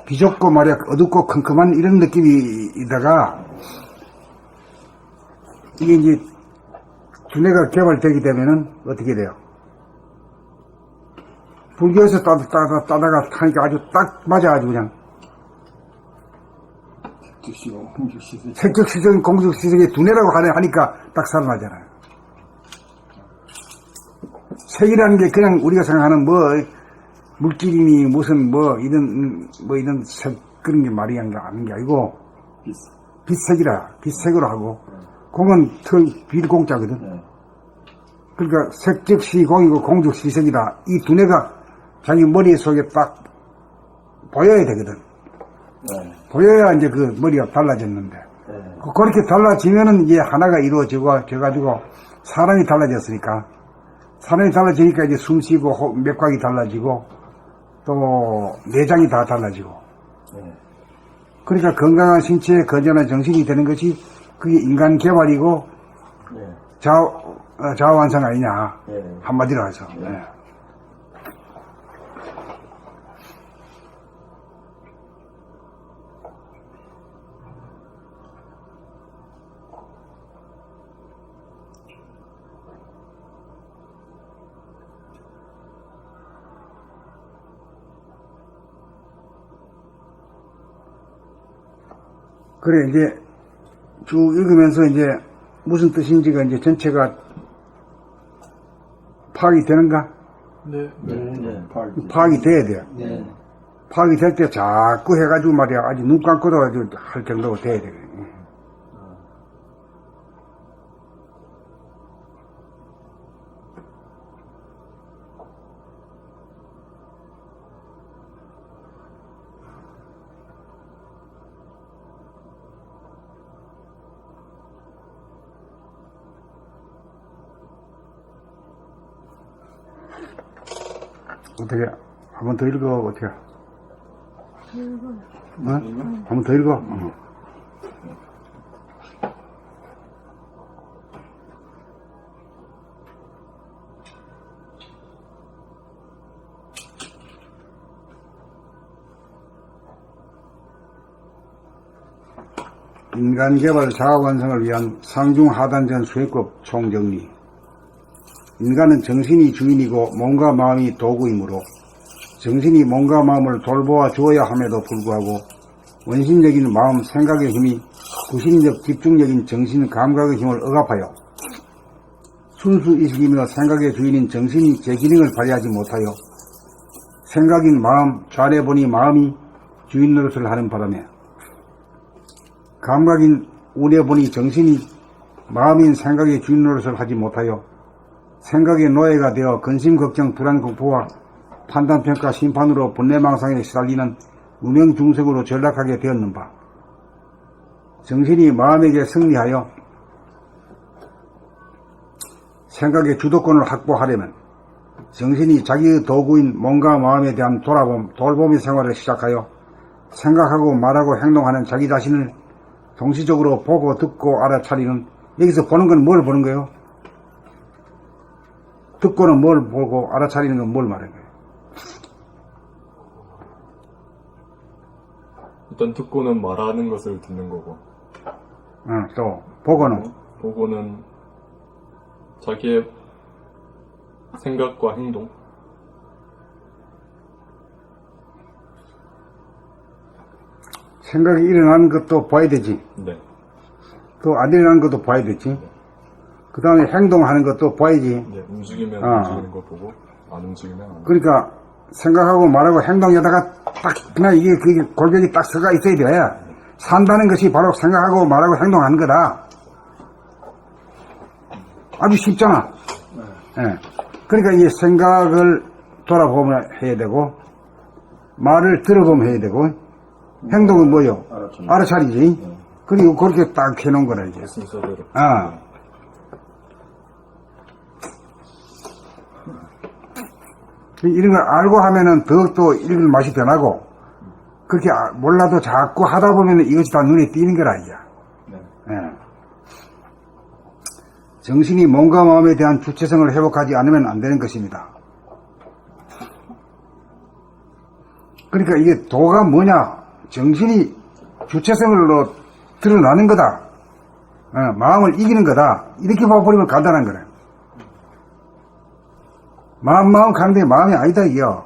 비좁고 말이야 어둡고 컴컴한 이런 느낌이다가 이게 이제 두뇌가 개발되게 되면은 어떻게 돼요? 불교에서 따다가 하니까 아주 딱 맞아가지고 그냥 즉시고 공즉시세. 색적시적, 공적시적의 두뇌라고 하니까 딱 살아나잖아요. 색이라는 게 그냥 우리가 생각하는 뭐, 물질이니 무슨 이런 색, 그런 게 말이 아닌 게 아니고, 빛색으로 하고, 공은 빌공자거든. 그러니까 색즉시 공이고 공즉시색이다. 이 두뇌가 자기 머릿속에 딱 보여야 되거든. 보여야 이제 그 머리가 달라졌는데. 그렇게 달라지면은 이제 하나가 이루어져가지고 사람이 달라졌으니까. 사람이 달라지니까 이제 숨 쉬고 맥박이 달라지고 또 내장이 다 달라지고. 그러니까 건강한 신체에 건전한 정신이 되는 것이 그게 인간 개발이고 자아완성 아니냐. 한마디로 해서. 그래, 이제 쭉 읽으면서 이제 무슨 뜻인지가 이제 전체가 파악이 되는가? 네. 파악이 돼야 돼요. 파악이 될 때 자꾸 해가지고 말이야. 아직 눈 감고도 할 정도가 돼야 돼. 어떻게, 한 번 더 읽어, 어떻게? 한 번 더 읽어? 인간 개발 자아 완성을 위한 상중하단전 수행법 총정리. 인간은 정신이 주인이고 몸과 마음이 도구이므로 정신이 몸과 마음을 돌보아 주어야 함에도 불구하고 원신적인 마음, 생각의 힘이 구심적 집중력인 정신, 감각의 힘을 억압하여 순수의식이며 생각의 주인인 정신이 제 기능을 발휘하지 못하여 생각인 마음, 좌뇌보니 마음이 주인 노릇을 하는 바람에 감각인 우뇌보니 정신이 마음인 생각의 주인 노릇을 하지 못하여 생각의 노예가 되어 근심, 걱정, 불안, 공포와 판단, 평가, 심판으로 번뇌망상에 시달리는 무명중생으로 전락하게 되었는 바 정신이 마음에게 승리하여 생각의 주도권을 확보하려면 정신이 자기의 도구인 몸과 마음에 대한 돌봄의 생활을 시작하여 생각하고 말하고 행동하는 자기 자신을 동시적으로 보고 듣고 알아차리는, 여기서 보는 건 뭘 보는 거예요? 듣고는 뭘 보고 알아차리는 건 뭘 말하는 거예요? 일단 듣고는 말하는 것을 듣는 거고, 또 보고는 보고는 자기의 생각과 행동. 생각이 일어나는 것도 봐야 되지. 네. 또 안 일어나는 것도 봐야 되지. 그 다음에 행동하는 것도 봐야지. 네. 움직이면 움직이는 거 보고, 안 움직이면 안 움직이는 그러니까 생각하고 말하고 행동에다가 딱 그냥 이게 골격이 딱 서가 있어야 돼. 산다는 것이 바로 생각하고 말하고 행동하는 거다. 아주 쉽잖아. 예. 그러니까 이 생각을 돌아보면 해야 되고, 말을 들어보면 해야 되고, 행동은 뭐요? 알아차리지. 그리고 그렇게 딱 해놓은 거라, 이제. 순서대로. 이런 걸 알고 하면은 더욱더 읽을 맛이 변하고, 그렇게 몰라도 자꾸 하다 보면은 이것이 다 눈에 띄는 거라, 이게. 예. 정신이 몸과 마음에 대한 주체성을 회복하지 않으면 안 되는 것입니다. 그러니까 이게 도가 뭐냐? 정신이 주체성으로 드러나는 거다. 마음을 이기는 거다. 이렇게 봐버리면 간단한 거네. 마음 가는데 마음이 아니다, 이요.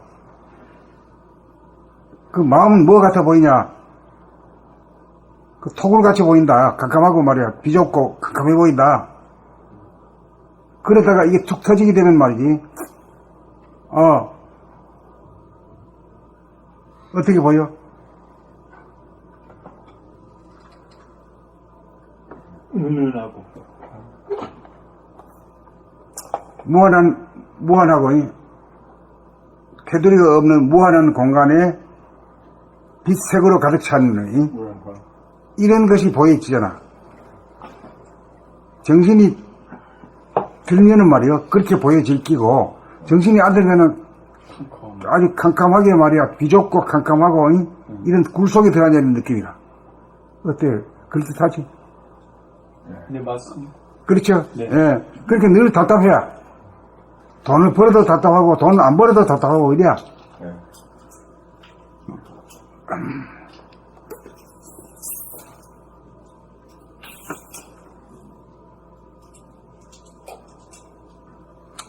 그 마음은 뭐 같아 보이냐? 그 토굴같이 보인다. 깜깜하고 말이야. 비좁고 깜깜해 보인다. 그러다가 이게 툭 터지게 되면 말이지. 어떻게 보여? 은은하고. 무한하고, 테두리가 없는 무한한 공간에 빛색으로 가득 찬, 이런 것이 보여지잖아. 정신이 들면은 말이야, 그렇게 보여질 끼고, 정신이 안 들면은 아주 캄캄하게 말이야, 비좁고 캄캄하고, 이런 굴 속에 들어가는 느낌이라. 어때요? 그렇듯하지? 네, 맞습니다. 그렇죠? 네. 예. 그렇게 늘 답답해야. 돈을 벌어도 답답하고, 돈 안 벌어도 답답하고, 이래야.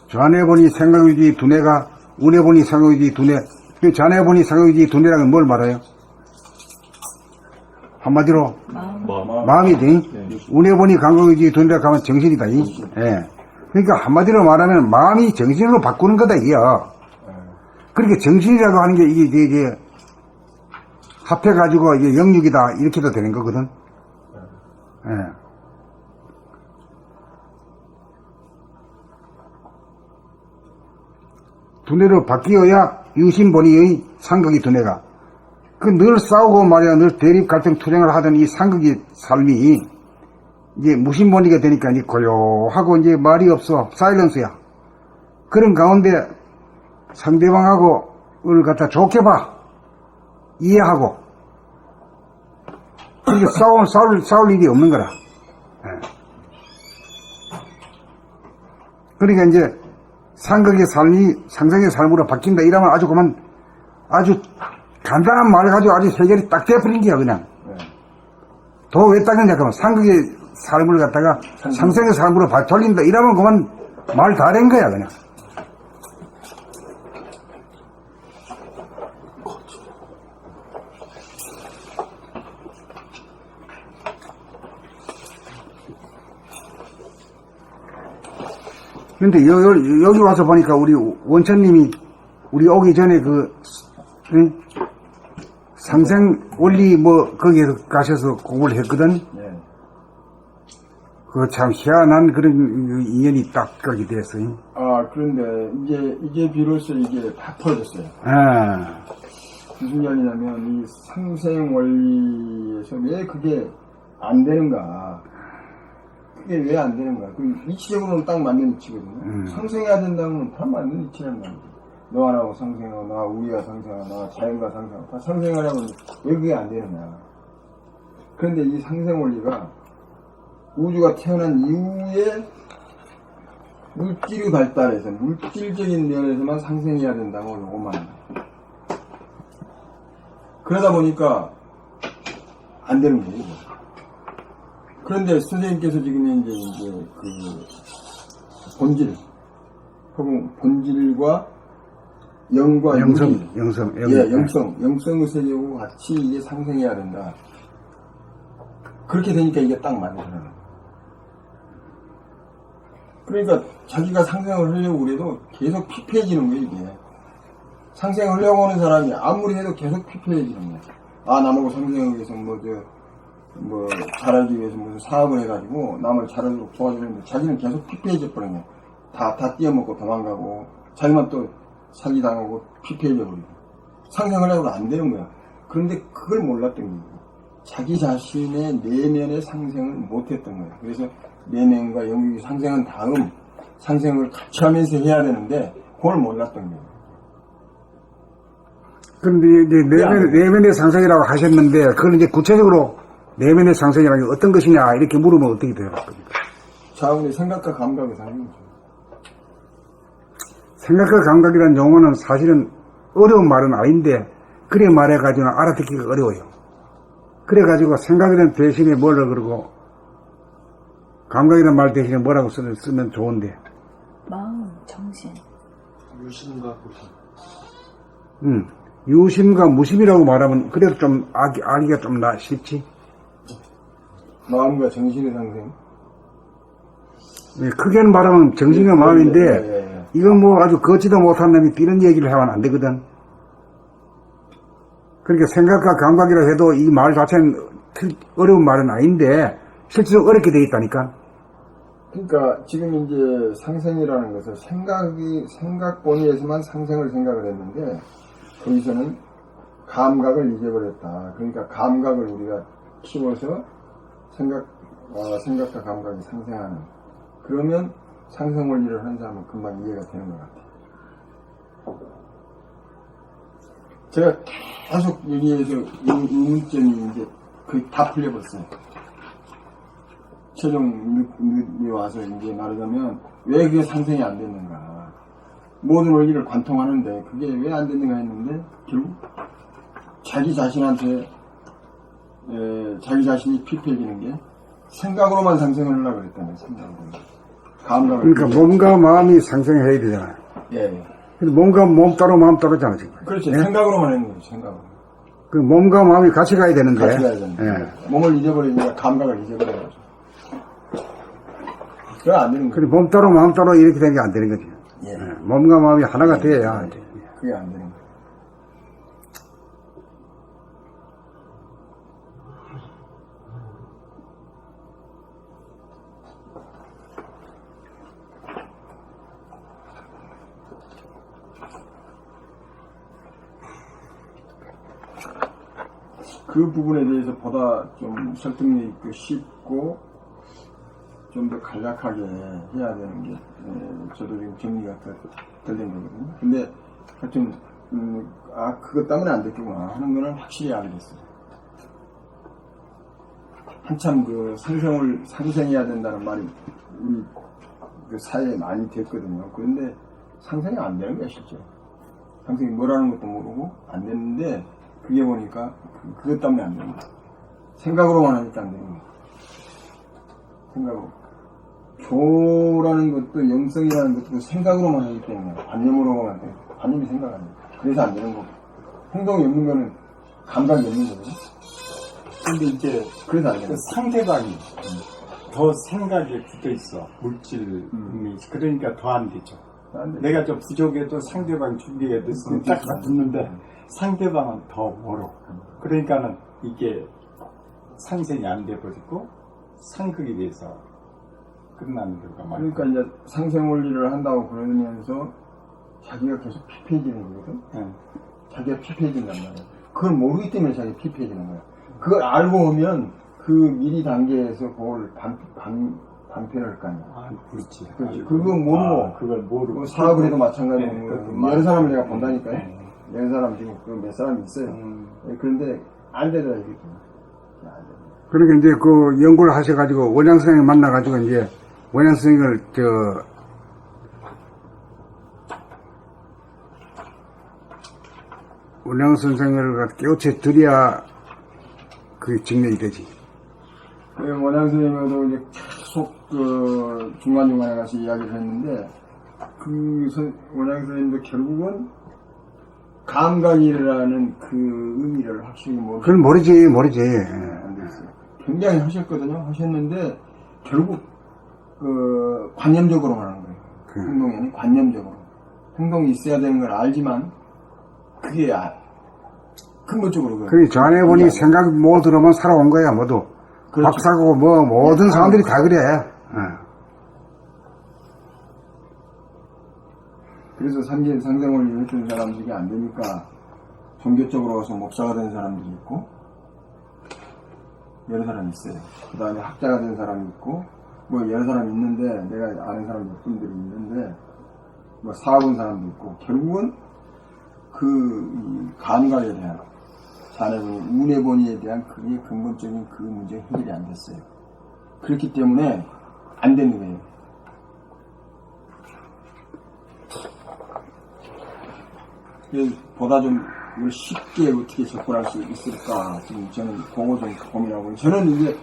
좌뇌 보니 생각이지 두뇌가, 우뇌 보니 생각이지 두뇌. 그 좌뇌 보니 생각이지 두뇌라는 뭘 말해요? 한마디로 마음이지. 우뇌 보니 감각이지 두뇌라고 하면 정신이다. 예. 그러니까 한마디로 말하면 마음이 정신으로 바꾸는 거다 이게요. 그렇게 정신이라고 하는 게 이게 합해가지고 이게 영육이다 이렇게도 되는 거거든. 예. 두뇌로 바뀌어야 유심본의의 상극이 두뇌가. 그 늘 싸우고 말이야, 늘 대립 갈등 투쟁을 하던 이 상극의 삶이 이제 무심본의가 되니까 이제 고요하고 이제 말이 없어. 사일런스야. 그런 가운데 상대방하고를 갖다 좋게 봐. 이해하고. 그렇게 싸울 일이 없는 거라. 예. 그러니까 이제 상극의 삶이 상생의 삶으로 바뀐다 이러면 아주 그만 아주 간단한 말 가지고 아주 해결이 딱 돼버린 게야 그냥. 도 왜 닦느냐 그러면 상극의 삶을 갖다가 상생의 삶으로 돌린다 이러면 그만 말 다 된 거야 그냥. 근데 여기 와서 보니까 우리 원천님이 우리 오기 전에 상생 원리 거기에 가셔서 공부를 했거든. 그거 참 희한한 그런 인연이 딱 거기 됐어요. 그런데 이게 비로소 이게 다 풀어졌어요. 무슨 말이냐면 이 상생 원리에서 왜 그게 안 되는가? 그게 왜 안 되는가? 그 이치적으로는 딱 맞는 이치거든요. 상생해야 된다면 다 맞는 이치라는 말이죠. 너 하나고 상생하고, 나 우리가 상생하고, 나 자연과 상생하고, 다 상생하려면 왜 그게 안 되느냐. 그런데 이 상생 원리가 우주가 태어난 이후에 물질이 발달해서 물질적인 면에서만 상생해야 된다고 요것만. 그러다 보니까 안 되는 거예요. 이거. 그런데 선생님께서 지금 이제 그 본질, 혹은 본질과 영과 영성의 세계하고 같이 이게 상생해야 된다. 그렇게 되니까 이게 딱 맞는 거예요. 그러니까 자기가 상생을 하려고 그래도 계속 피폐해지는 거예요, 이게. 상생을 하려고 하는 사람이 아무리 해도 계속 피폐해지는 거예요. 남하고 상생하기 위해서 잘하기 위해서 무슨 사업을 해가지고 남을 잘하도록 도와주는데 자기는 계속 피폐해져 버리네. 다 띄어먹고 도망가고 자기만 또 사기당하고 피폐해져 버리고 상생하려고 안 되는 거야. 그런데 그걸 몰랐던 거예요. 자기 자신의 내면의 상생을 못했던 거예요. 그래서 내면과 영역이 상생한 다음 상생을 같이 하면서 해야 되는데 그걸 몰랐던 거예요. 그런데 이제 내면의 상생이라고 하셨는데 그걸 이제 구체적으로 내면의 상생이라는 게 어떤 것이냐 이렇게 물으면 어떻게 돼요? 자원의 생각과 감각의 상생이죠. 생각과 감각이라는 용어는 사실은 어려운 말은 아닌데 그래 말해가지고는 알아듣기가 어려워요. 그래가지고 생각이라는 대신에 뭐라 그러고 감각이라는 말 대신에 뭐라고 쓰면 좋은데 마음, 정신. 유심과 무심. 유심과 무심이라고 말하면 그래도 좀 알기가 좀 쉽지. 마음과 정신의 상생. 예, 크게는 말하면 정신과 마음인데, 예. 이건 뭐 아주 걷지도 못한 놈이 이런 얘기를 하면 안 되거든. 그러니까 생각과 감각이라 해도 이 말 자체는 어려운 말은 아닌데, 실제로 어렵게 돼 있다니까. 그러니까 지금 이제 상생이라는 것을 생각 본위에서만 상생을 생각을 했는데, 거기서는 감각을 잊어버렸다. 그러니까 감각을 우리가 키워서 생각과 감각이 상생하는. 그러면 상생 원리를 하는 사람은 금방 이해가 되는 것 같아요. 제가 계속 여기에서 의문점이 이제 거의 다 풀려버렸어요. 최종에 와서 이제 말하자면 왜 그게 상생이 안 됐는가. 모든 원리를 관통하는데 그게 왜 안 됐는가 했는데 결국 자기 자신한테 자기 자신이 피폐해지는 게 생각으로만 상생을 하려고 그랬다는 생각으로. 감각을. 그러니까 몸과 마음이 상생해야 되잖아요. 예. 근데 몸과 몸 따로 마음 따로잖아, 지금. 그렇죠. 예? 생각으로만 하는 거죠. 생각으로. 그 몸과 마음이 같이 가야 되는데. 같이 가야 되는데. 예. 몸을 잊어버리니까 감각을 잊어버려야 거죠. 그게 안 되는 거죠. 그리고 몸 따로 마음 따로 이렇게 된 게 안 되는 거지. 예. 예. 몸과 마음이 하나가 돼야 이제. 그게 안 되는 거죠. 그 부분에 대해서 보다 좀 설득력 있고 쉽고 좀 더 간략하게 해야 되는 게 저도 지금 정리가 덜 된 거거든요. 근데 하여튼 그것 때문에 안 됐구나 하는 거는 확실히 알게 됐어요. 한참 그 상생해야 된다는 말이 우리 그 사회에 많이 됐거든요. 그런데 상생이 안 되는 거야 실제. 상생이 뭐라는 것도 모르고 안 됐는데 그게 보니까 그것 때문에 안 되는 거야. 생각으로만 하니까 안 되는 거야. 생각으로. 교라는 것도 영성이라는 것도 생각으로만 하기 때문에 관념으로만 하기 때문에 관념이 생각 안 돼. 그래서 안 되는 거고. 행동이 없는 거는 감각이 없는 거거든. 근데 이제 그래서 안 되는 그 거야. 상대방이 더 생각에 붙어 있어. 물질 그러니까 더 안 되죠. 안 돼. 내가 좀 부족해도 상대방 준비가 됐으면 딱 붙는데 상대방은 더 멀어. 그러니까는 이게 상생이 안 돼버리고 상극이 돼서 끝나는 경우가 많아요. 그러니까 이제 상생 원리를 한다고 그러면서 자기가 계속 피폐해지는 거거든. 예. 자기가 피폐해진단 말이야. 그걸 모르기 때문에 자기가 피폐해지는 거야. 그걸 알고 오면 그 미리 단계에서 그걸 반편을 할 거 아니야. 아, 그렇지. 그렇지. 그거 모르고. 그걸 모르고. 그 사업을 해도 마찬가지고. 네, 그것도 여러 사람을 내가 네. 본다니까요. 네. 여러 사람 지금 몇 사람이 있어요. 그런데 안 되더라, 이게. 그러니까 이제 그 연구를 하셔가지고 원양 선생님 만나가지고 이제 원양 선생님을 원양 선생님을 깨우쳐 드려야 그게 증명이 되지. 원양 선생님하고 이제 계속 그 중간중간에 가서 이야기를 했는데 원양 선생님도 결국은 감각이라는 그 의미를 확실히 그건 모르지. 안 됐어요. 굉장히 하셨는데 결국 그 관념적으로 하는 거예요. 행동이 아니라 관념적으로. 행동이 있어야 되는 걸 알지만 그게 근본적으로 그래 전해보니 생각 모두로만 살아온 거야 모두. 그렇죠. 박사고 뭐 모든 사람들이 다 그래. 그래서 상생원리를 했던 사람들이 안 되니까 종교적으로 가서 목사가 된 사람들이 있고 여러 사람이 있어요. 그 다음에 학자가 된 사람이 있고 뭐 여러 사람이 있는데 내가 아는 사람 몇 분들이 있는데 뭐 사업한 사람도 있고 결국은 그 감각에 대한 자네분이 운의 본의에 대한 그게 근본적인 그 문제 해결이 안 됐어요. 그렇기 때문에 안 되는 거예요. 그래서 보다 좀 이걸 쉽게 어떻게 접근할 수 있을까 지금 저는 그거 좀 고민하고 저는 이제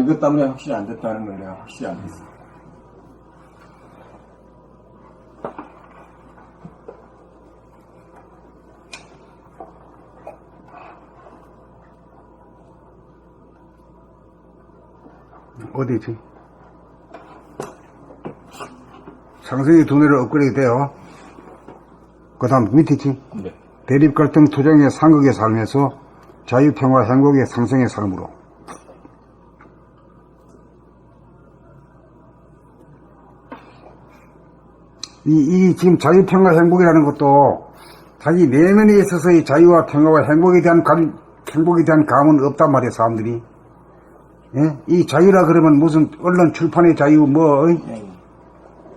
이것 때문에 확실히 안 됐다는 걸 내가 확실히 알겠어요. 어디 있지? 상승의 두뇌를 업그레이드 돼요. 그 다음 밑에 있지? 네. 대립 갈등 투쟁의 상극에 살면서 자유평화 행복의 상승의 삶으로. 이 지금 자유평화 행복이라는 것도 자기 내면에 있어서의 자유와 평화와 행복에 대한 감은 없단 말이에요, 사람들이. 예? 이 자유라 그러면 무슨 언론 출판의 자유,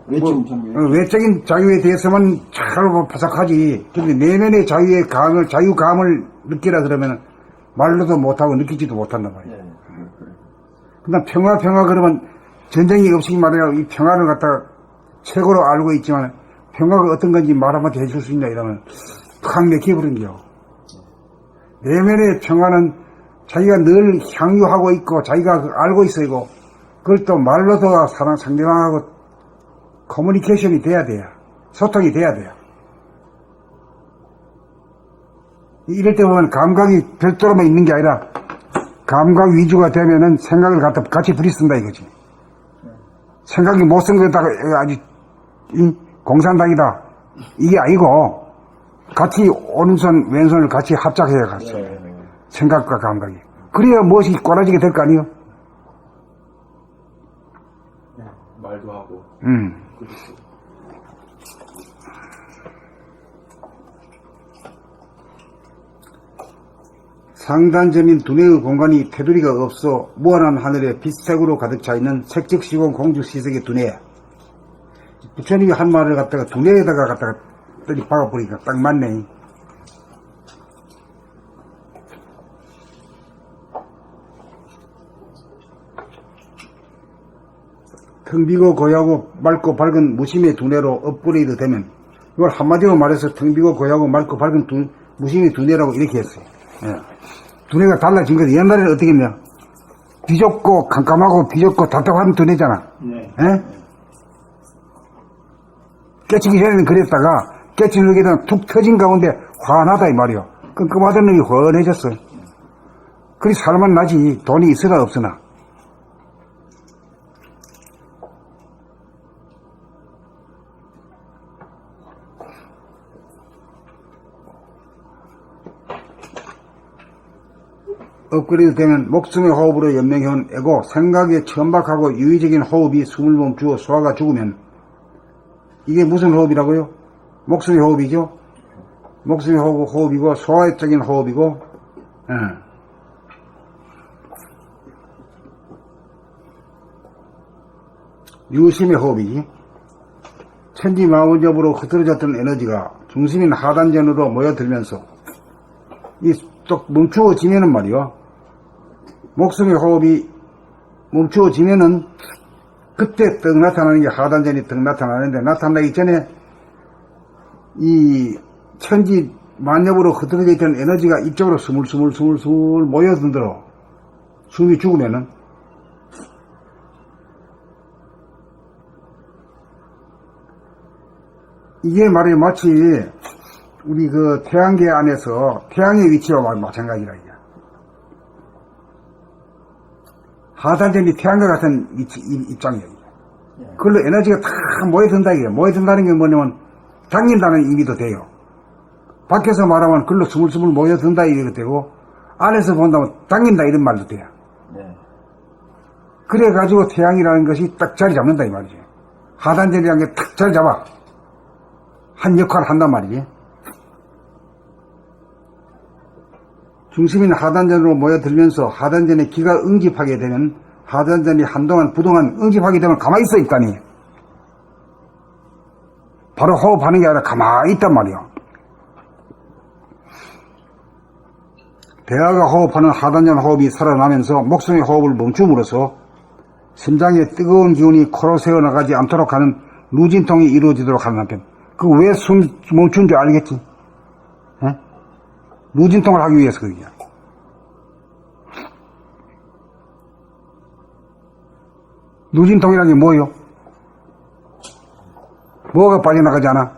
외적인 자유에 대해서만 잘 바삭하지. 근데 내면의 자유감을 느끼라 그러면 말로도 못하고 느끼지도 못한단 말이에요. 그다음 평화 그러면 전쟁이 없이 말이야, 이 평화를 갖다가 최고로 알고 있지만 평화가 어떤 건지 말 한마디 해줄 수 있냐 이러면 팍 맥혀버린겨. 내면의 평화는 자기가 늘 향유하고 있고 자기가 알고 있어요. 그걸 또 말로도 상대방하고 커뮤니케이션이 돼야 돼요. 소통이 돼야 돼요. 이럴 때 보면 감각이 별도로만 있는 게 아니라 감각 위주가 되면은 생각을 갖다 같이 부딪힌다 이거지. 생각이 못 쓴 거다가 아주 공산당이다. 이게 아니고 같이 오른손 왼손을 같이 합작해야 갔어요. 생각과 감각이. 그래야 무엇이 꼬라지게 될 거 아니에요? 말도 하고. 상단전인 두뇌의 공간이 테두리가 없어 무한한 하늘에 빛색으로 가득 차있는 색즉시공 공주시색의 두뇌. 부처님이 한 말을 갖다가 두뇌에다가 떨이 박아버리니까 딱 맞네. 텅 비고 고요하고 맑고 밝은 무심의 두뇌로 업그레이드 되면, 이걸 한마디로 말해서 텅 비고 고요하고 맑고 밝은 무심의 두뇌라고 이렇게 했어요. 예. 두뇌가 달라진 거지. 옛날에는 어떻게 했냐? 비좁고 깜깜하고 비좁고 답답한 두뇌잖아. 예? 깨치기 전에는 그랬다가 깨치는 게툭 터진 가운데 환하다 이 말이요. 끔끔하던 놈이 훤해졌어. 그리 살만 나지. 돈이 있으나 없으나. 업그레이드 되면 목숨의 호흡으로 연명해온 에고, 생각에 천박하고 유의적인 호흡이 숨을 멈추어 소화가 죽으면, 이게 무슨 호흡이라고요? 목숨의 호흡이죠? 목숨의 호흡이고 소화적인 호흡이고, 유심의 호흡이지. 천지마원접으로 흐트러졌던 에너지가 중심인 하단전으로 모여들면서 이 또 멈추어지면은 말이요, 목숨의 호흡이 멈추어지면은 그때 떡 나타나는 게 하단전이 떡 나타나는데, 나타나기 전에 이 천지 만엽으로 흐트러져 있던 에너지가 이쪽으로 스물스물 모여든대로 숨이 죽으면은, 이게 말이야 마치 우리 그 태양계 안에서 태양의 위치와 마찬가지라 이게. 하단전이 태양과 같은 입장이에요. 그걸로 에너지가 다 모여든다 이게. 모여든다는 게 뭐냐면 당긴다는 의미도 돼요. 밖에서 말하면 그걸로 스물스물 모여든다 이렇게 되고, 안에서 본다면 당긴다 이런 말도 돼요. 그래가지고 태양이라는 것이 딱 자리 잡는다 이 말이지. 하단전이라는 게 딱 자리 잡아 한 역할을 한단 말이지. 중심인 하단전으로 모여들면서 하단전에 기가 응집하게 되면, 하단전이 한동안 부동안 응집하게 되면 가만히 있어 있다니. 바로 호흡하는 게 아니라 가만히 있단 말이야. 대화가 호흡하는 하단전 호흡이 살아나면서 목숨의 호흡을 멈춤으로써 심장의 뜨거운 기운이 코로 새어나가지 않도록 하는 누진통이 이루어지도록 하는 한편, 그 왜 숨 멈춘 줄 알겠지? 에? 누진통을 하기 위해서 그러냐. 누진통이라는 게 뭐예요? 뭐가 빠져나가지 않아?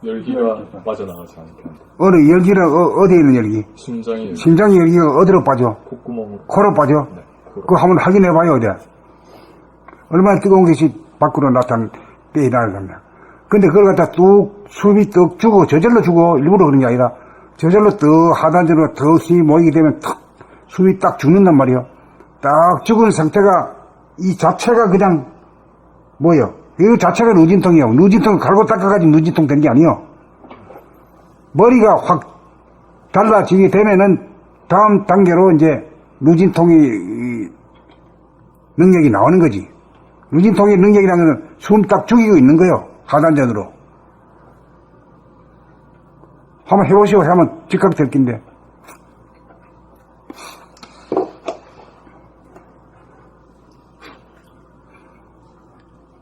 열기가 빠져나가지 않게 한다. 어느 열기는 어디에 있는 열기? 심장이 심장의 열기가 어디로 빠져? 콧구멍으로. 코로 빠져? 네, 코로. 그거 한번 확인해 봐요. 어디야? 얼마나 뜨거운 것이 밖으로 나타난 때에 나갑니다. 근데 그걸 갖다 뚝, 숨이 떡 주고, 저절로 주고, 일부러 그런 게 아니라, 저절로 더 하단전으로 더 힘이 모이게 되면 탁, 숨이 딱 죽는단 말이에요. 딱 죽은 상태가, 이 자체가 그냥, 뭐예요? 이 자체가 누진통이에요. 누진통 갈고 닦아가지고 누진통 된 게 아니에요. 머리가 확 달라지게 되면은, 다음 단계로 이제, 누진통이, 능력이 나오는 거지. 누진통의 능력이라는 것은 숨 딱 죽이고 있는 거예요. 하단전으로. 한번 해보시오. 하면 즉각 될 낀데.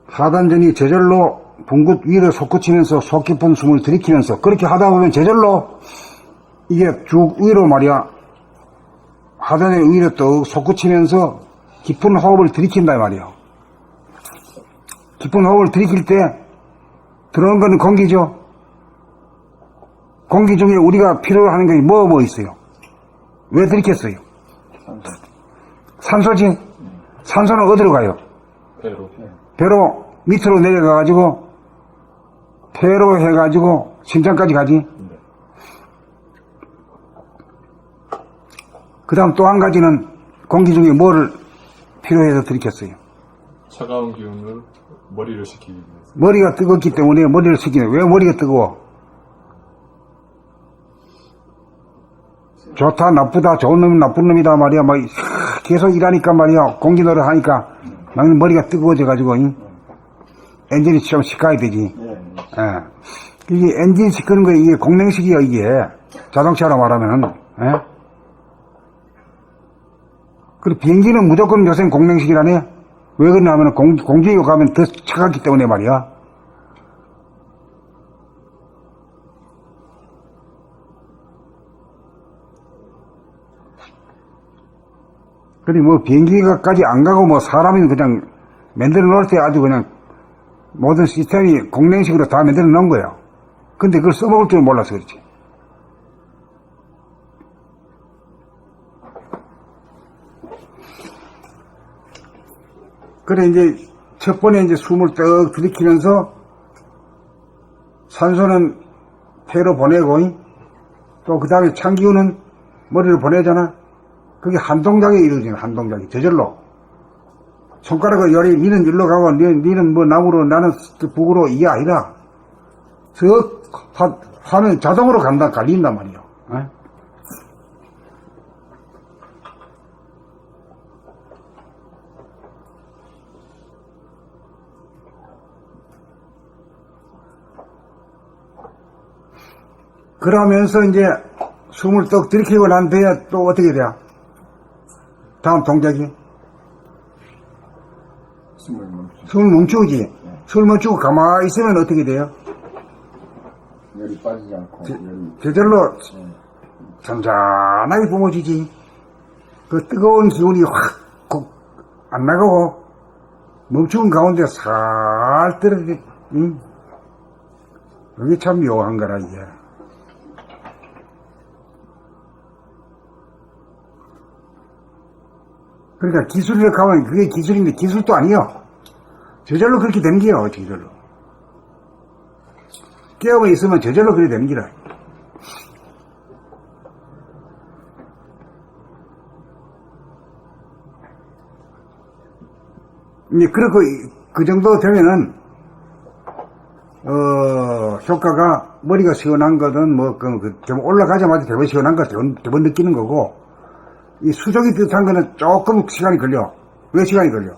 하단전이 저절로 붕긋 위로 솟구치면서 속 깊은 숨을 들이키면서 그렇게 하다 보면 저절로 이게 쭉 위로 말이야. 하단전이 위로 또 솟구치면서 깊은 호흡을 들이킨다 말이에요. 깊은 호흡을 들이킬 때 들어오는 건 공기죠. 공기 중에 우리가 필요로 하는 게 뭐 있어요? 왜 들이켰어요? 산소지. 산소는 어디로 가요? 배로 밑으로 내려가가지고 폐로 해가지고 심장까지 가지. 그 다음 또 한 가지는 공기 중에 뭐를 필요해서 들이켰어요? 차가운 기운을 머리를 식히기 위해서. 머리가 뜨겁기 때문에 머리를 식히네. 왜 머리가 뜨거워? 좋다, 나쁘다, 좋은 놈이 나쁜 놈이다 말이야. 막 계속 일하니까 말이야. 공기 노래 하니까 막 머리가 뜨거워져가지고 엔진이 좀 식어야 되지. 예. 이게 엔진 식히는 거에 이게 공랭식이야 이게. 자동차로 말하면은. 예? 그리고 비행기는 무조건 요새는 공랭식이라네. 왜 그러냐면 공중에 가면 더 차갑기 때문에 말이야. 그리고 뭐 비행기가까지 안 가고 뭐 사람이 그냥 만들어 놓을 때 아주 그냥 모든 시스템이 공랭식으로 다 만들어 놓은 거예요. 근데 그걸 써먹을 줄 몰라서 그렇지. 그래, 이제, 첫 번에 이제 숨을 떡 들이키면서 산소는 폐로 보내고, 또 그 다음에 찬기운은 머리로 보내잖아. 그게 한 동작에 이루어지는 한 동작이. 저절로. 손가락을 열이, 니는 일로 가고, 니는 뭐 남으로, 나는 북으로, 이게 아니라, 하면 자동으로 갈린단 말이에요. 어? 그러면서 이제 숨을 떡 들이키고 난 뒤에 또 어떻게 돼요? 다음 동작이? 숨을 멈추지. 숨을 멈추고 가만히 있으면 어떻게 돼요? 열이 빠지지 않고 저절로 잔잔하게 뿜어지지. 그 뜨거운 기운이 확 안 나가고 멈춘 가운데 살 떨어지. 그게 참 묘한 거라 이게. 그러니까 기술이라고 하면 그게 기술인데 기술도 아니요. 저절로 그렇게 되는 게요. 저절로. 깨어만 있으면 저절로 그렇게 되는 기라. 이제 그렇고 그 정도 되면은 효과가 머리가 시원한 거든 뭐 좀 올라가자마자 대번 시원한 거 대번 느끼는 거고 이 수족이 비슷한 거는 조금 시간이 걸려. 왜 시간이 걸려?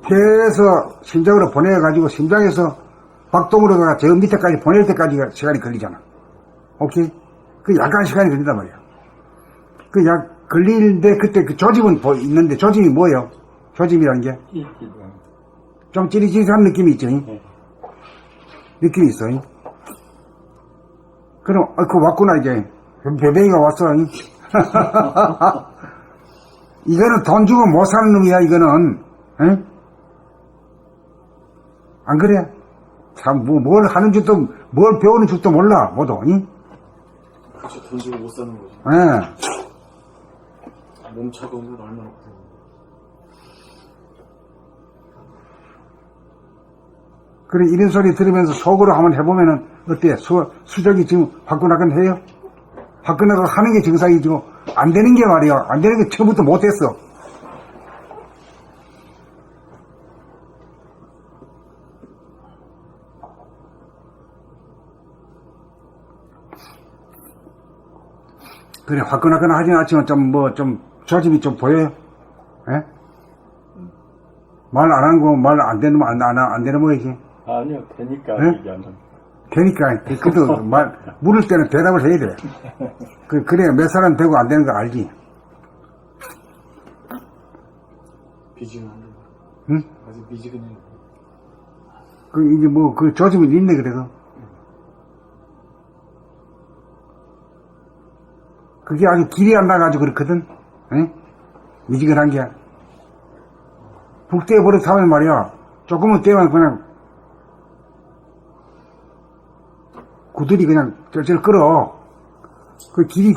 폐에서 심장으로 보내가지고 심장에서 박동으로 저 밑에까지 보낼 때까지 시간이 걸리잖아. 오케이? 그 약간 시간이 걸린단 말이야. 그 걸리는데 그때 그 조짐은 있는데 조짐이 뭐예요? 조짐이라는 게? 좀 찌릿찌릿한 느낌이 있죠? 느낌이 있어. 그럼, 그거 왔구나, 이제. 배뱅이가 왔어. 이거는 돈 주고 못 사는 놈이야, 이거는. 에? 안 그래? 참, 뭘 하는 줄도, 뭘 배우는 줄도 몰라, 모두. 그렇죠. 돈 주고 못 사는 거죠. 예. 몸 차가우면 얼마나 고생해. 그래, 이런 소리 들으면서 속으로 한번 해보면은, 어때? 수적이 지금 화끈화끈 해요? 화끈화끈 하는 게 정상이죠. 안 되는 게 말이야. 안 되는 게 처음부터 못했어. 그래, 화끈화끈 하진 않지만 좀 조짐이 좀 보여요. 예? 말 안 하는 거, 말 안 되는 거, 안 되는 거이지. 아니요, 되니까 네? 얘기하는. 되니까, 그래도 물을 때는 대답을 해야 돼. 그래, 몇 사람 되고 안 되는 거 알지. 미지근한데. 응? 아직 미지근해. 이제 그 조짐이 있네, 그래도. 그게 아주 길이 안 나가지고 그렇거든. 응? 미지근한 게. 북대에 버릇 하면 말이야. 조금은 떼면 그냥 구들이 그냥 쩔쩔 끌어. 그 길이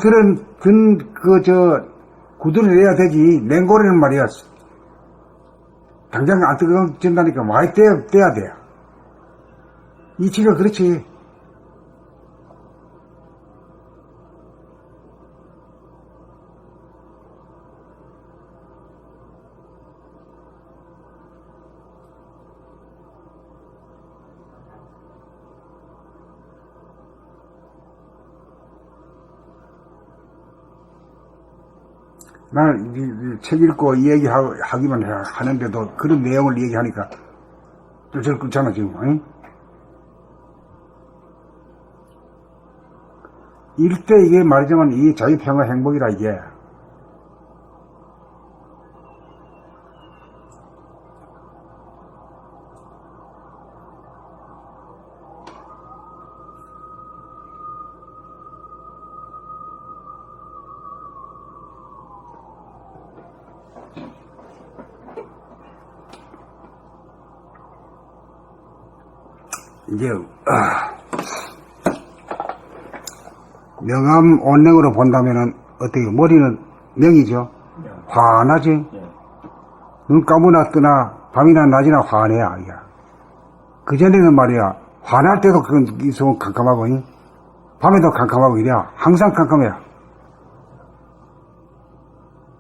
구들을 내야 되지. 냉고리는 말이야. 당장 안 뜨거워진다니까 많이 떼야 돼. 이치가 그렇지. 나는 책 읽고 얘기하기만 하는데도 그런 내용을 얘기하니까 쩔쩔 끓잖아, 지금. 응? 이럴 때 이게 말이지만 이 자유평화 행복이라 이게. 이제 명암 온냉으로 본다면은 어떻게 머리는 명이죠. 환하지. 눈 감으나 뜨나 밤이나 낮이나 환해야 이게. 그 전에는 말이야 환할 때도 있으면 캄캄하고 밤에도 캄캄하고 이래야 항상 캄캄해.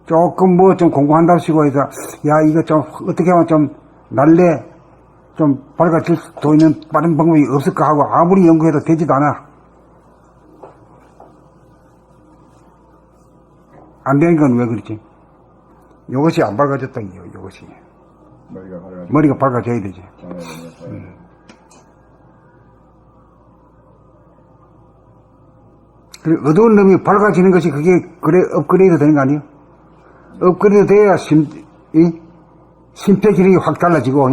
조금 좀 공부한답시고 해서 야 이거 좀 어떻게 하면 좀 날래 좀 밝아질 수 있는 빠른 방법이 없을까 하고 아무리 연구해도 되지도 않아. 안 되는 건 왜 그렇지? 요것이 안 밝아졌다, 요것이. 머리가 밝아져야 되지. 그래, 어두운 놈이 밝아지는 것이 그게, 그래, 업그레이드 되는 거 아니에요? 업그레이드 돼야 심폐 기능이 확 달라지고,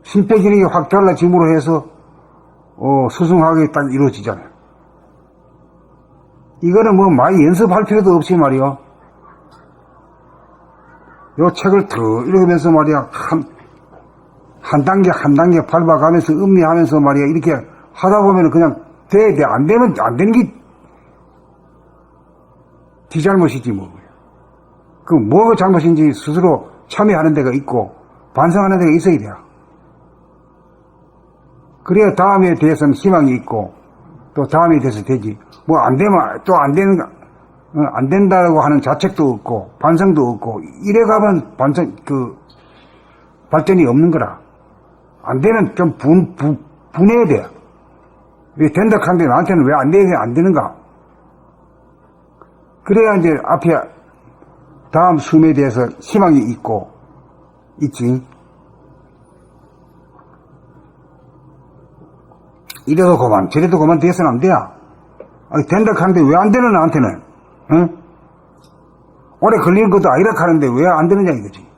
심폐 기능이 확 달라짐으로 해서, 수승하게 딱 이루어지잖아요. 이거는 많이 연습할 필요도 없이 말이요. 요 책을 더 읽으면서 말이야, 한 단계 밟아가면서 음미하면서 말이야, 이렇게 하다 보면 그냥 돼. 안 되면, 안 되는 게, 네 잘못이지, 뭐. 그 뭐가 잘못인지 스스로 참여하는 데가 있고, 반성하는 데가 있어야 돼요. 그래야 다음에 대해서는 희망이 있고, 또 다음에 대해서 되지. 안 되면, 또 안 되는, 안 된다고 하는 자책도 없고, 반성도 없고, 이래 가면 발전이 없는 거라. 안 되면 좀 분해야 돼. 왜 된다 하는데 나한테는 왜 안 되는가? 그래야 이제 앞에 다음 숨에 대해서 희망이 있지. 이래도 그만, 저래도 그만 돼서는 안 돼요. 된다 하는데 왜 안 되는 나한테는, 응? 오래 걸리는 것도 아니라 하는데 왜 안 되느냐 이거지.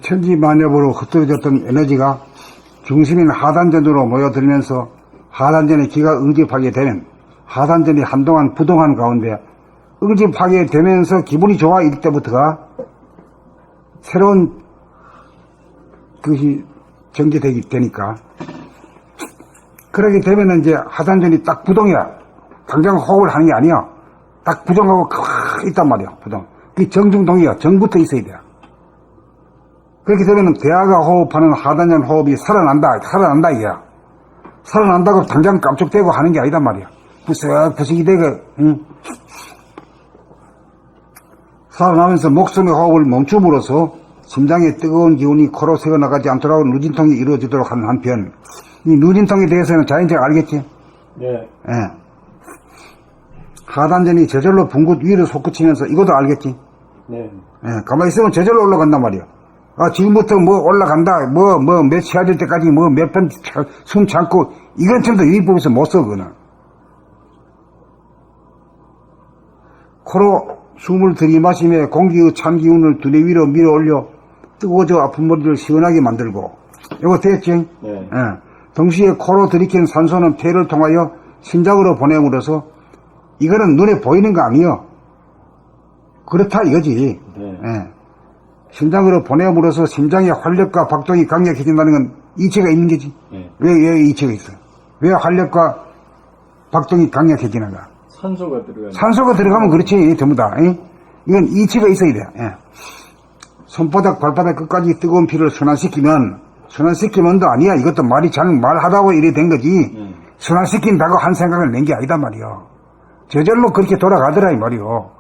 천지만엽으로 흩어졌던 에너지가 중심인 하단전으로 모여들면서 하단전에 기가 응집하게 되면 하단전이 한동안 부동한 가운데 응집하게 되면서 기분이 좋아 이때부터가 새로운 것이 전개되기 되니까 그러게 되면은 이제 하단전이 딱 부동이야. 당장 호흡을 하는 게 아니야. 딱 부정하고 가만히 있단 말이야. 부정. 그게 정중동이야. 정부터 있어야 돼. 그렇게 되면은 대하가 호흡하는 하단전 호흡이 살아난다 이게. 살아난다고 당장 깜짝대고 하는 게 아니단 말이야. 부석이 되고, 응? 살아나면서 목숨의 호흡을 멈춤으로써 심장의 뜨거운 기운이 코로 새어나가지 않도록 누진통이 이루어지도록 하는 한편, 이 누진통에 대해서는 자연적 알겠지? 네. 예. 하단전이 저절로 붕굿 위로 솟구치면서 이것도 알겠지? 네. 예. 가만히 있으면 저절로 올라간단 말이야. 아, 지금부터 뭐 올라간다, 몇 시야 될 때까지 몇 번 숨 참고, 이건 전부 유의법에서 못 써, 그거는. 코로 숨을 들이마시며 공기의 찬 기운을 두뇌 위로 밀어 올려 뜨거워져 아픈 머리를 시원하게 만들고, 이거 됐지? 네. 예. 동시에 코로 들이킨 산소는 폐를 통하여 심장으로 보냄으로써 이거는 눈에 보이는 거 아니요. 그렇다 이거지. 네. 예. 심장으로 보냄으로써 심장의 활력과 박동이 강력해진다는 건 이체가 있는 거지. 네. 왜 이체가 있어? 왜 활력과 박동이 강력해지는가? 산소가 들어가는. 산소가 들어가면 그렇지, 전부 다. 예? 이건 이체가 있어야 돼. 예. 손바닥, 발바닥 끝까지 뜨거운 피를 순환시키면도 아니야. 이것도 말이 잘 말하다고 이래 된 거지. 순환시킨다고 한 생각을 낸 게 아니다 말이요. 저절로 그렇게 돌아가더라 이 말이요.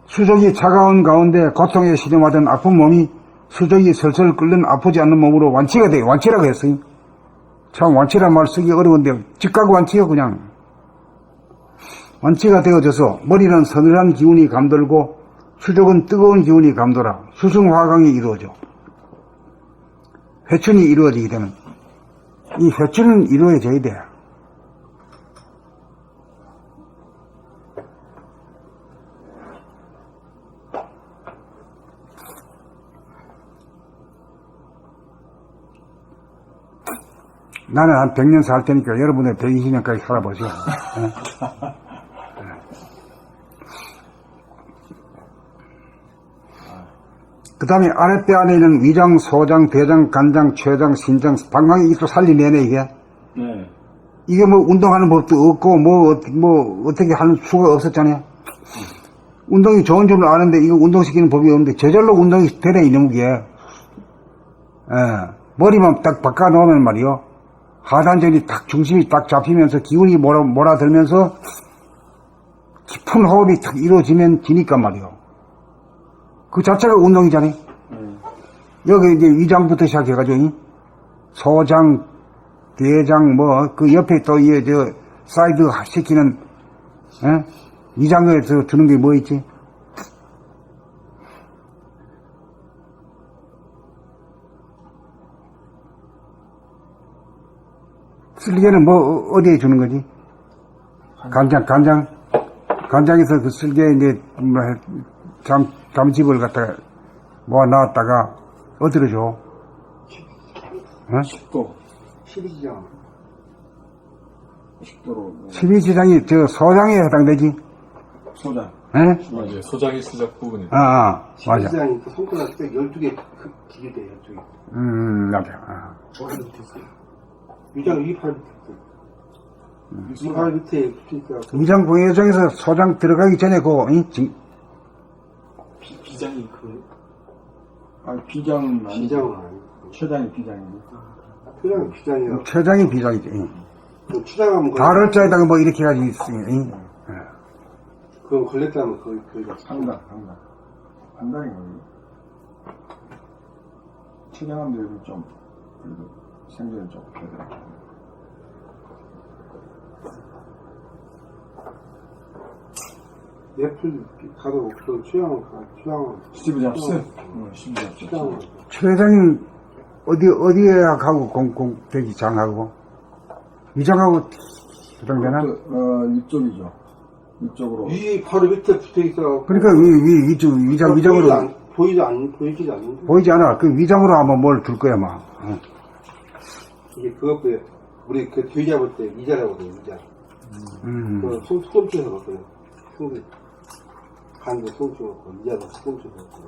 수족이 차가운 가운데 고통에 시름하던 아픈 몸이 수족이 설설 끓는 아프지 않는 몸으로 완치가 돼. 완치라고 했어요. 참 완치란 말 쓰기 어려운데 즉각 완치요 그냥. 완치가 되어져서 머리는 서늘한 기운이 감돌고 수족은 뜨거운 기운이 감돌아 수승화강이 이루어져. 회춘이 이루어지게 되면 이 회춘은 이루어져야 돼. 나는 한 100년 살 테니까 여러분들 120년까지 살아보세요. 그 다음에 아랫배 안에 있는 위장, 소장, 대장, 간장, 췌장, 신장, 방광이 또 살리내네 이게. 네. 이게 뭐 운동하는 법도 없고 어떻게 하는 수가 없었잖아요. 운동이 좋은 줄 아는데 이거 운동시키는 법이 없는데 저절로 운동이 되네 이놈 게. 머리만 딱 바꿔놓으면 말이요. 하단전이 딱 중심이 딱 잡히면서 기운이 몰아들면서 깊은 호흡이 탁 이루어지면 지니까 말이요. 그 자체가 운동이잖아요. 여기 이제 위장부터 시작해가지고 소장, 대장 그 옆에 또 사이드 시키는 위장에 두는 게 뭐 있지? 쓸개는 어디에 주는 거지? 간장에서 그 쓸개 이제 잠집을 갖다가 모아 놨다가 어디로 줘? 10도. 12지장. 10도로. 12지장이 소장에 해당되지? 소장. 맞아요. 소장이 시작 부분이. 맞아. 12지장이 손가락 때 12개 길이대 12개. 맞아. 위장 위팔 위팔 밑에 붙으니까 위장 공회장에서 소장 들어가기 전에 비장이 비장은 아니고. 비장은 아니고 최장이 비장이니까. 표장이 비장이야. 췌장이 비장이지. 또 추장하면 다를 자에다가 이렇게 가지고 있으니. 그건 걸렸다면 거의 판단인 거예요. 최장함도 여기 좀 그래도 생존이 좀 되더라고요. 넷플 가도 그 취향은 스티브 잡스? 스티브 잡스. 취향은 췌장이 어디에 가고 공대기 장하고 위장하고 해당되나? 이쪽이죠. 이쪽으로. 이 바로 밑에 붙어 있어. 그러니까 위장으로 보이지도 않는데. 보이지 않아. 그 위장으로 아마 뭘 줄 거야, 막. 이게 그것도 우리 그 돼지 잡을 때 이자라거든요, 이자. 그 소금치에서 먹거든요. 간도 소금치 먹고, 이자도 소금치 먹고.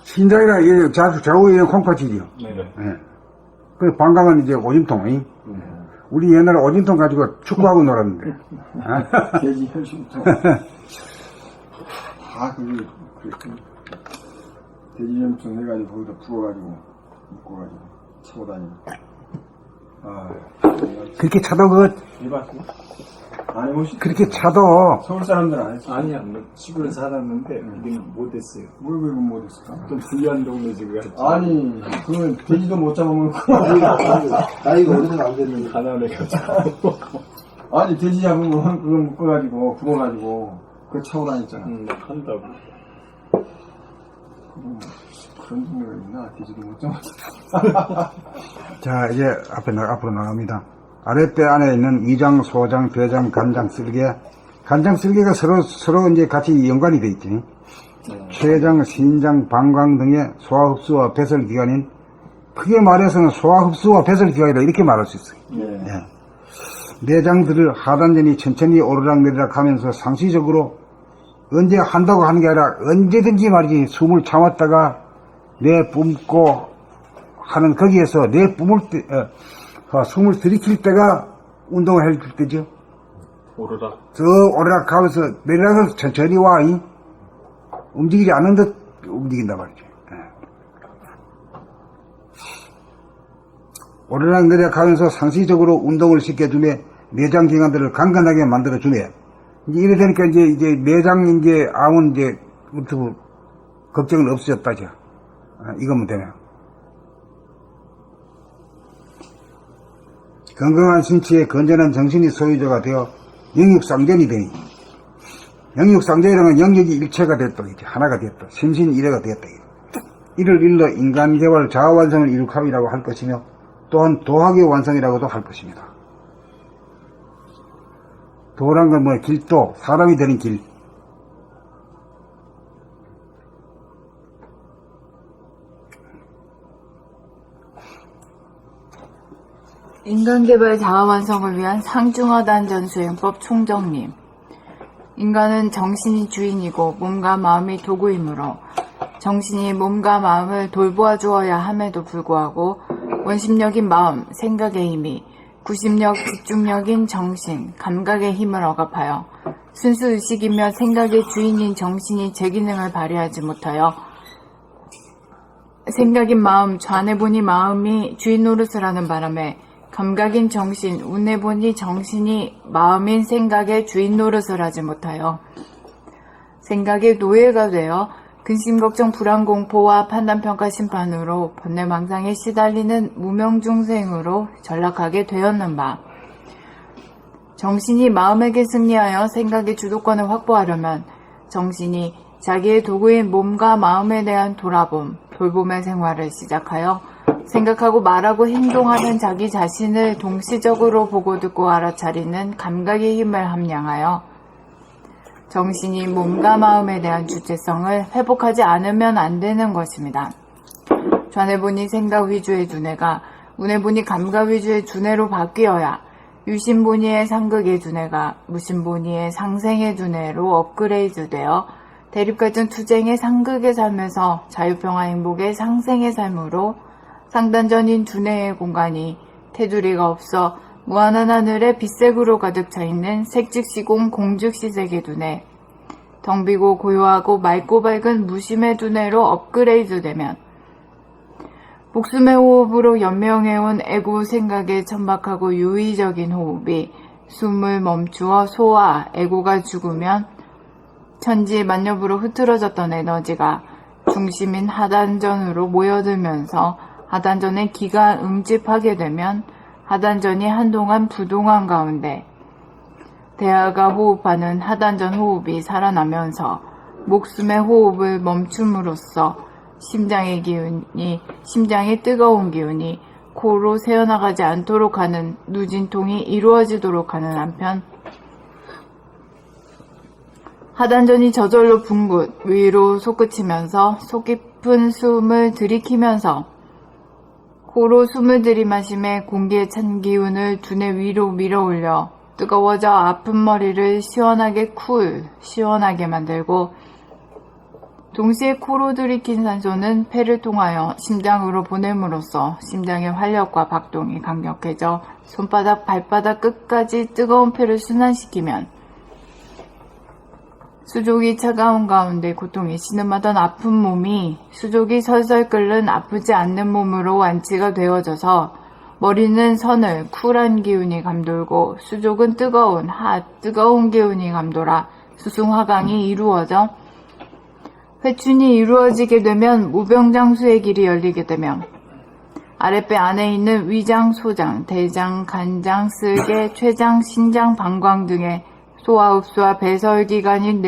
신장이라 이게 좌우에 콩팥이죠. 네. 예. 그 방광은 이제 오줌통. 우리 옛날에 오줌통 가지고 축구하고 놀았는데. 돼지 혈심부터. 다 그게, 돼지 혈심 해가지고 거기다 부어가지고, 묶어가지고, 차고 다니고. 그렇게 차도 해봤어요? 안 해보시? 그렇게 차도 서울 사람들은 안 했어요. 아니야, 시골에 살았는데 우리는 못했어요. 왜 그건 못했을까? 좀 불리한 동네 지금. 아니, 그건 돼지도 못 잡으면 나이가 어디서 안 됐는데. 가난해가지고. 아니 돼지 잡으면 그걸 묶어가지고 구워가지고 그거 차고 다녔잖아. 한다고. 그런 동네가 있나? 돼지도 못 잡아. 자, 이제 앞으로 나갑니다. 아랫배 안에 있는 위장, 소장, 대장, 간장, 쓸개. 간장, 쓸개가 서로 이제 같이 연관이 돼 있지. 췌장, 신장, 방광 등의 소화흡수와 배설기관인, 크게 말해서는 소화흡수와 배설기관이라 이렇게 말할 수 있어요. 예. 내장들을 하단전이 천천히 오르락내리락 하면서 상시적으로 언제 한다고 하는 게 아니라 언제든지 말이지 숨을 참았다가 내뿜고 하는 거기에서 숨을 들이킬 때가 운동을 해줄 때죠. 오르락. 저 오르락 하면서 내리락을 천천히 와. 움직이지 않는 듯 움직인단 말이죠. 오르락 내리락 하면서 상시적으로 운동을 시켜주며 내장 기관들을 강건하게 만들어주며 이제 이래 되니까 이제 내장 암은 걱정은 없어졌다죠. 이거면 되네요. 건강한 신체에 건전한 정신이 소유자가 되어 영육상전이 되니, 영육상전이라는 건 영역이 일체가 됐다, 이제 하나가 됐다, 심신일해가 됐다. 이를 일러 인간개발 자아완성을 이룩함이라고 할 것이며 또한 도학의 완성이라고도 할 것입니다. 도란 건 길도, 사람이 되는 길. 인간개발 자아완성을 위한 상중하단전 수행법 총정림. 인간은 정신이 주인이고 몸과 마음이 도구이므로 정신이 몸과 마음을 돌보아 주어야 함에도 불구하고 원심력인 마음, 생각의 힘이 구심력, 집중력인 정신, 감각의 힘을 억압하여 순수 의식이며 생각의 주인인 정신이 제 기능을 발휘하지 못하여 생각인 마음, 좌뇌보니 마음이 주인 노릇을 하는 바람에 감각인 정신, 우뇌보니 정신이 마음인 생각의 주인 노릇을 하지 못하여 생각의 노예가 되어 근심, 걱정, 불안, 공포와 판단평가, 심판으로 번뇌망상에 시달리는 무명중생으로 전락하게 되었는 바, 정신이 마음에게 승리하여 생각의 주도권을 확보하려면 정신이 자기의 도구인 몸과 마음에 대한 돌봄의 생활을 시작하여 생각하고 말하고 행동하는 자기 자신을 동시적으로 보고 듣고 알아차리는 감각의 힘을 함량하여 정신이 몸과 마음에 대한 주체성을 회복하지 않으면 안 되는 것입니다. 좌뇌보니 생각 위주의 두뇌가 우뇌보니 감각 위주의 두뇌로 바뀌어야 유심보니의 상극의 두뇌가 무심보니의 상생의 두뇌로 업그레이드되어 대립갈등 투쟁의 상극의 삶에서 자유평화 행복의 상생의 삶으로 상단전인 두뇌의 공간이 테두리가 없어 무한한 하늘에 빛색으로 가득 차있는 색즉시공 공즉시 세계 두뇌, 덩비고 고요하고 맑고 밝은 무심의 두뇌로 업그레이드되면 목숨의 호흡으로 연명해온 에고 생각의 천박하고 유의적인 호흡이 숨을 멈추어 소화, 에고가 죽으면 천지 만엽으로 흐트러졌던 에너지가 중심인 하단전으로 모여들면서 하단전의 기가 응집하게 되면 하단전이 한동안 부동한 가운데 대하가 호흡하는 하단전 호흡이 살아나면서 목숨의 호흡을 멈춤으로써 심장의 뜨거운 기운이 코로 새어나가지 않도록 하는 누진통이 이루어지도록 하는 한편 하단전이 저절로 붕긋 위로 솟구치면서 속 깊은 숨을 들이키면서 코로 숨을 들이마심에 공기에 찬 기운을 두뇌 위로 밀어올려 뜨거워져 아픈 머리를 시원하게 만들고 동시에 코로 들이킨 산소는 폐를 통하여 심장으로 보냄으로써 심장의 활력과 박동이 강력해져 손바닥, 발바닥 끝까지 뜨거운 폐를 순환시키면 수족이 차가운 가운데 고통에 신음하던 아픈 몸이 수족이 설설 끓는 아프지 않는 몸으로 완치가 되어져서 머리는 서늘 쿨한 기운이 감돌고 수족은 뜨거운 기운이 감돌아 수승화강이 이루어져 회춘이 이루어지게 되면 무병장수의 길이 열리게 되며 아랫배 안에 있는 위장, 소장, 대장, 간장, 쓸개, 췌장, 신장, 방광 등의 소화흡수와 배설기관인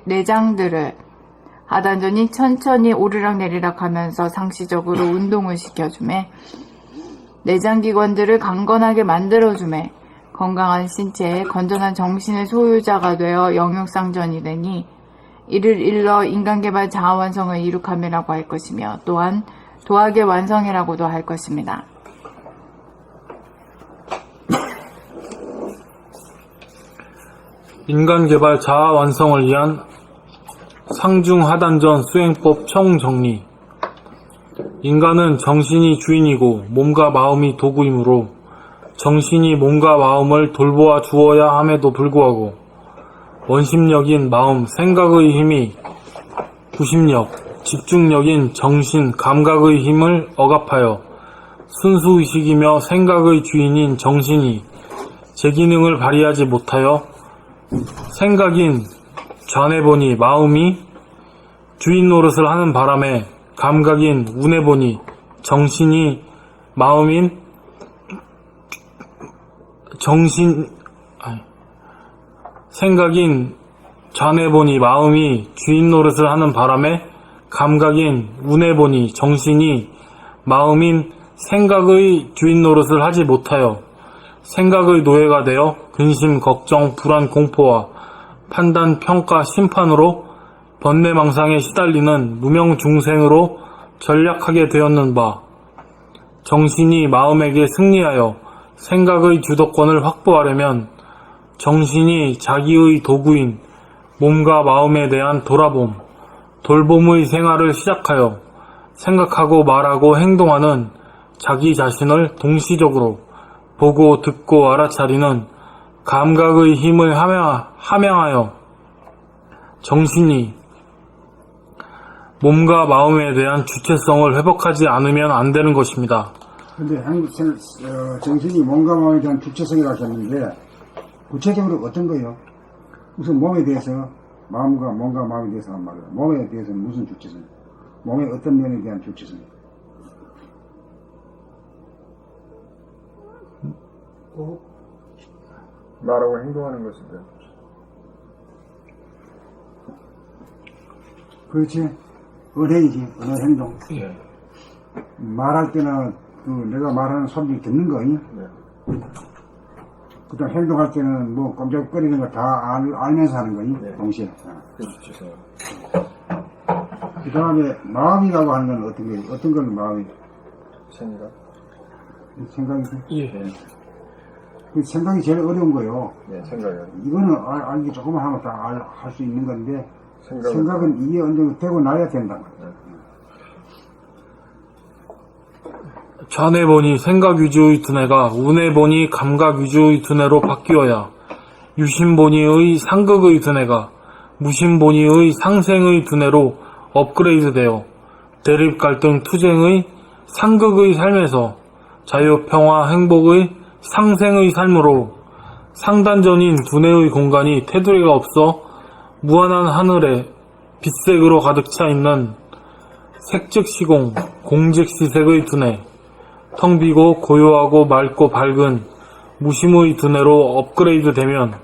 내장들을 하단전이 천천히 오르락내리락 하면서 상시적으로 운동을 시켜주매 내장기관들을 강건하게 만들어주매 건강한 신체에 건전한 정신의 소유자가 되어 영육상전이 되니 이를 일러 인간개발 자아완성을 이룩함이라고 할 것이며 또한 도학의 완성이라고도 할 것입니다. 인간개발 자아 완성을 위한 상중하단전 수행법 총정리. 인간은 정신이 주인이고 몸과 마음이 도구이므로 정신이 몸과 마음을 돌보아 주어야 함에도 불구하고 원심력인 마음, 생각의 힘이 구심력, 집중력인 정신, 감각의 힘을 억압하여 순수의식이며 생각의 주인인 정신이 제 기능을 발휘하지 못하여 생각인 좌뇌보니 마음이 주인 노릇을 하는 바람에 감각인 우뇌보니 정신이 마음인 생각인 좌뇌보니 마음이 주인 노릇을 하는 바람에 감각인 우뇌보니 정신이 마음인 생각의 주인 노릇을 하지 못하여 생각의 노예가 되어 근심, 걱정, 불안, 공포와 판단, 평가, 심판으로 번뇌망상에 시달리는 무명중생으로 전락하게 되었는 바, 정신이 마음에게 승리하여 생각의 주도권을 확보하려면 정신이 자기의 도구인 몸과 마음에 대한 돌봄의 생활을 시작하여 생각하고 말하고 행동하는 자기 자신을 동시적으로 보고 듣고 알아차리는 감각의 힘을 함양하여 정신이 몸과 마음에 대한 주체성을 회복하지 않으면 안 되는 것입니다. 근데 정신이 몸과 마음에 대한 주체성이라고 했는데 구체적으로 어떤 거예요? 우선 몸에 대해서 몸과 마음에 대해서 한 말이에요. 몸에 대해서는 무슨 주체성? 몸의 어떤 면에 대한 주체성? 말하고 행동하는 것인데. 그렇지. 의뢰이지. 의뢰 행동. 말할 때는 내가 말하는 소리를 듣는 거니. 그다음 행동할 때는 뭐 꼼짝거리는 거 다 알면서 하는 거니. 동시에. 그 다음에 마음이라고 하는 건 어떤 건 마음이? 생각이죠. 그 생각이 제일 어려운 거예요. 생각이요. 이거는 알기 조금만 하면 다 할 수 있는 건데 생각은 이게 어느 정도 되고 나야 된단 말이에요. 좌뇌보니 생각 위주의 두뇌가 우뇌보니 감각 위주의 두뇌로 바뀌어야 유심보니의 상극의 두뇌가 무심보니의 상생의 두뇌로 업그레이드되어 대립 갈등 투쟁의 상극의 삶에서 자유 평화 행복의 상생의 삶으로 상단전인 두뇌의 공간이 테두리가 없어 무한한 하늘에 빛색으로 가득 차 있는 색즉시공 공즉시색의 두뇌, 텅 비고 고요하고 맑고 밝은 무심의 두뇌로 업그레이드 되면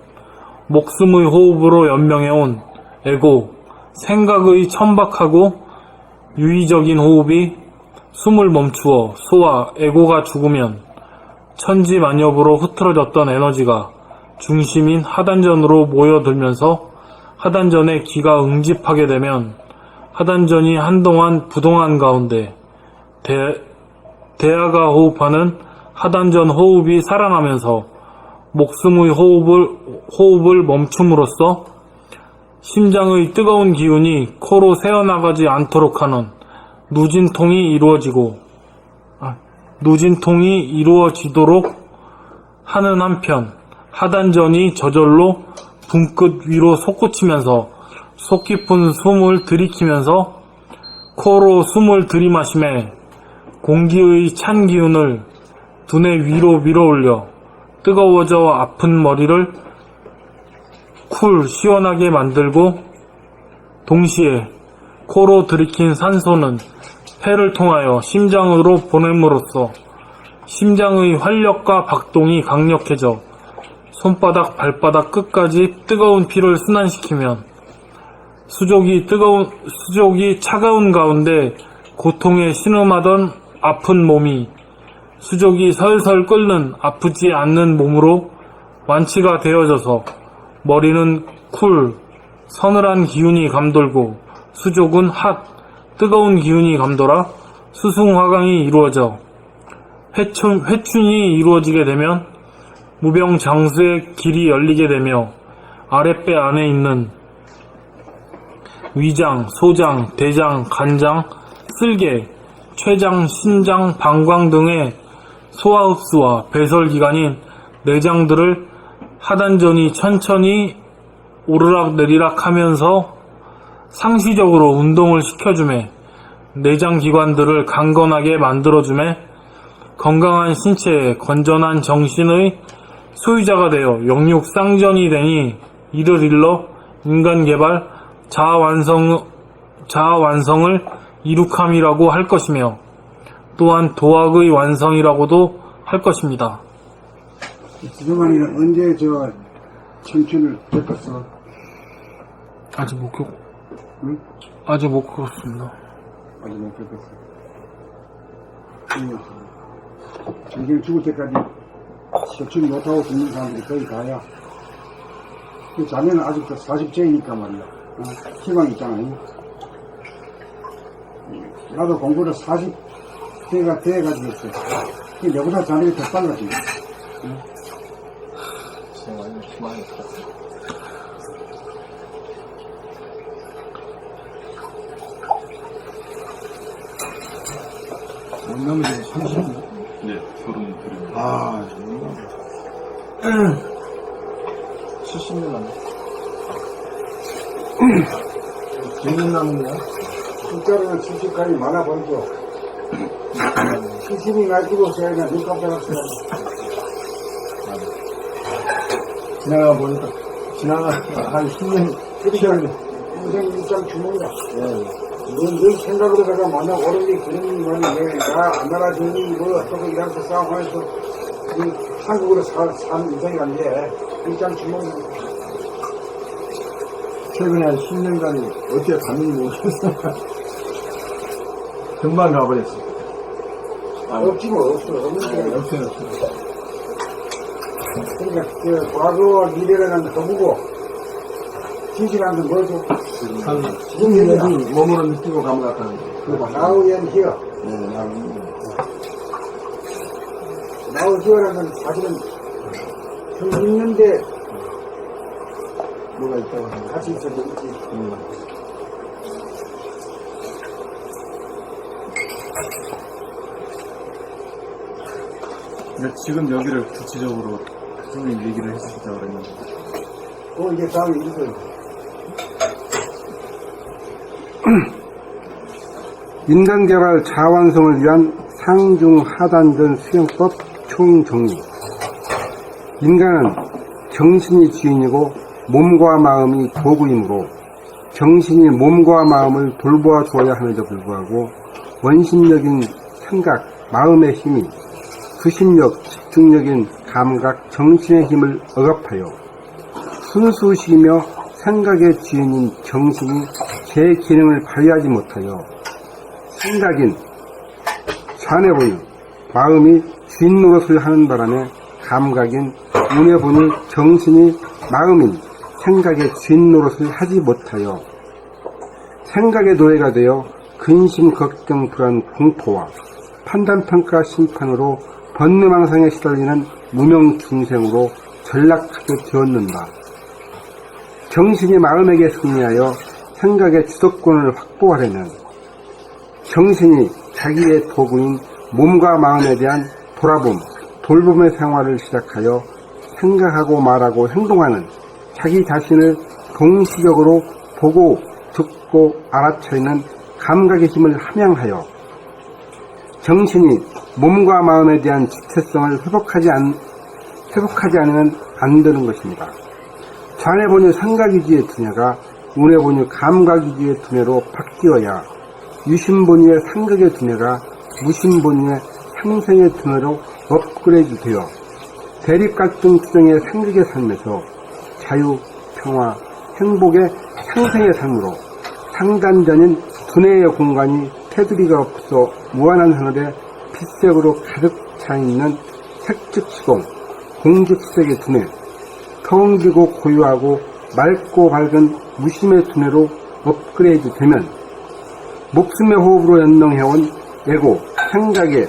목숨의 호흡으로 연명해온 에고, 생각의 천박하고 유의적인 호흡이 숨을 멈추어 소와 에고가 죽으면 천지만엽으로 흐트러졌던 에너지가 중심인 하단전으로 모여들면서 하단전에 기가 응집하게 되면 하단전이 한동안 부동한 가운데 대하가 호흡하는 하단전 호흡이 살아나면서 목숨의 호흡을 멈춤으로써 심장의 뜨거운 기운이 코로 새어나가지 않도록 하는 누진통이 이루어지도록 하는 한편 하단전이 저절로 붕끝 위로 솟구치면서 속 깊은 숨을 들이키면서 코로 숨을 들이마심에 공기의 찬 기운을 두뇌 위로 밀어올려 뜨거워져 아픈 머리를 쿨 시원하게 만들고 동시에 코로 들이킨 산소는 폐를 통하여 심장으로 보냄으로써 심장의 활력과 박동이 강력해져 손바닥 발바닥 끝까지 뜨거운 피를 순환시키면 수족이 차가운 가운데 고통에 신음하던 아픈 몸이 수족이 설설 끓는 아프지 않는 몸으로 완치가 되어져서 머리는 쿨 서늘한 기운이 감돌고 수족은 핫 뜨거운 기운이 감돌아 수승화강이 이루어져 회춘이 이루어지게 되면 무병장수의 길이 열리게 되며 아랫배 안에 있는 위장, 소장, 대장, 간장, 쓸개, 췌장, 신장, 방광 등의 소화흡수와 배설기관인 내장들을 하단전이 천천히 오르락내리락 하면서 상시적으로 운동을 시켜주매 내장기관들을 강건하게 만들어주매 건강한 신체에 건전한 정신의 소유자가 되어 영육상전이 되니 이를 일러 인간개발, 자아완성을 이룩함이라고 할 것이며 또한 도학의 완성이라고도 할 것입니다. 지금은 언제 청춘을 겪었어? 아직 못 겪었습니다. 응? 아직 못 겪었습니다. 아직 못 겪었어. 정경 죽을 때까지 청춘 못하고 죽는 사람들이 거의 다야. 그 자네는 아직도 40세이니까 말이야. 희망이 있잖아요. 나도 공부를 40세가 돼가지고 했어. 내보다 자네가 더 빨라지. 원남은 30년? 네, 30. 아, 70년 남았어. 몇년 남은 거야? 숫자로는 70까지 많아 보이죠. 70이 날뛰고 있어야 그냥 눈 깜짝았어요. 지나가 보니까, 한 10년, 인생 일장 주문이다. 늘 생각으로다가 만나 어른이 그런 말이 나 나라주니 뭐 어떻게 이렇게 싸움하면서 한국으로 산 인생이 안 돼. 일장 주문이다. 최근에 한 10년간이 어떻게 갔는지 모르겠어. 금방 가버렸어. 없지 뭐, 없어. 없는데. 없어요. 그러니까, 과거와 미래라는 거부고, 진실한 건 뭐죠? 지금 여기 몸으로 느끼고 가면 같다는 거. Now and here. 네, Now here라는 건 사실은 좀 있는데, 뭐가 있다고 하는 같이 있어도 있지. 근데 지금 여기를 구체적으로 선생님 얘기를 해주시자 그랬는데 이게 다음에 있어요. 인간개발 자완성을 위한 상중하단전 수행법 총정리. 인간은 정신이 주인이고 몸과 마음이 도구이므로 정신이 몸과 마음을 돌보아 주어야 함에도 불구하고 원심력인 생각, 마음의 힘이 구심력, 집중력인 감각, 정신의 힘을 억압하여 순수시이며 생각의 주인인 정신이 제 기능을 발휘하지 못하여 생각인 좌뇌본이 마음이 주인 노릇을 하는 바람에 감각인 우뇌본이 정신이 마음인 생각의 주인 노릇을 하지 못하여 생각의 노예가 되어 근심, 걱정, 불안, 공포와 판단평가 심판으로 번뇌망상에 시달리는 무명 중생으로 전락하게 되었는다. 정신이 마음에게 승리하여 생각의 주도권을 확보하려면 정신이 자기의 도구인 몸과 마음에 대한 돌봄의 생활을 시작하여 생각하고 말하고 행동하는 자기 자신을 동시적으로 보고 듣고 알아차리는 감각의 힘을 함양하여 정신이 몸과 마음에 대한 주체성을 회복하지 않으면 안 되는 것입니다. 좌뇌본유 생각위주의 두뇌가 우뇌본유 감각위주의 두뇌로 바뀌어야 유심본유의 상극의 두뇌가 무심본유의 상생의 두뇌로 업그레이드 되어 대립갈등 투쟁의 상극의 삶에서 자유, 평화, 행복의 상생의 삶으로 상단전인 두뇌의 공간이 테두리가 없어 무한한 하늘에 빛색으로 가득 차있는 색즉시공, 공즉색의 두뇌, 텅비고 고요하고 맑고 밝은 무심의 두뇌로 업그레이드 되면 목숨의 호흡으로 연명해온 에고, 생각의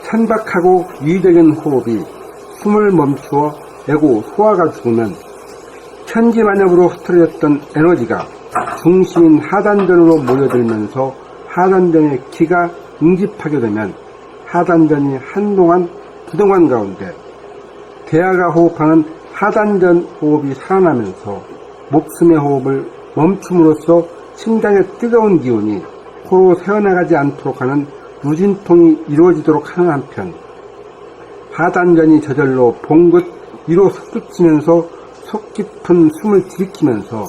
천박하고 유의적인 호흡이 숨을 멈추어 에고, 소화가 죽으면 천지만엽으로 흩어졌던 에너지가 중심인 하단전으로 모여들면서 하단전의 기가 응집하게 되면 하단전이 한동안 부동한 가운데 대하가 호흡하는 하단전 호흡이 살아나면서 목숨의 호흡을 멈춤으로써 심장의 뜨거운 기운이 코로 새어나가지 않도록 하는 유진통이 이루어지도록 하는 한편 하단전이 저절로 봉긋 위로 솟구치면서 속 깊은 숨을 들이키면서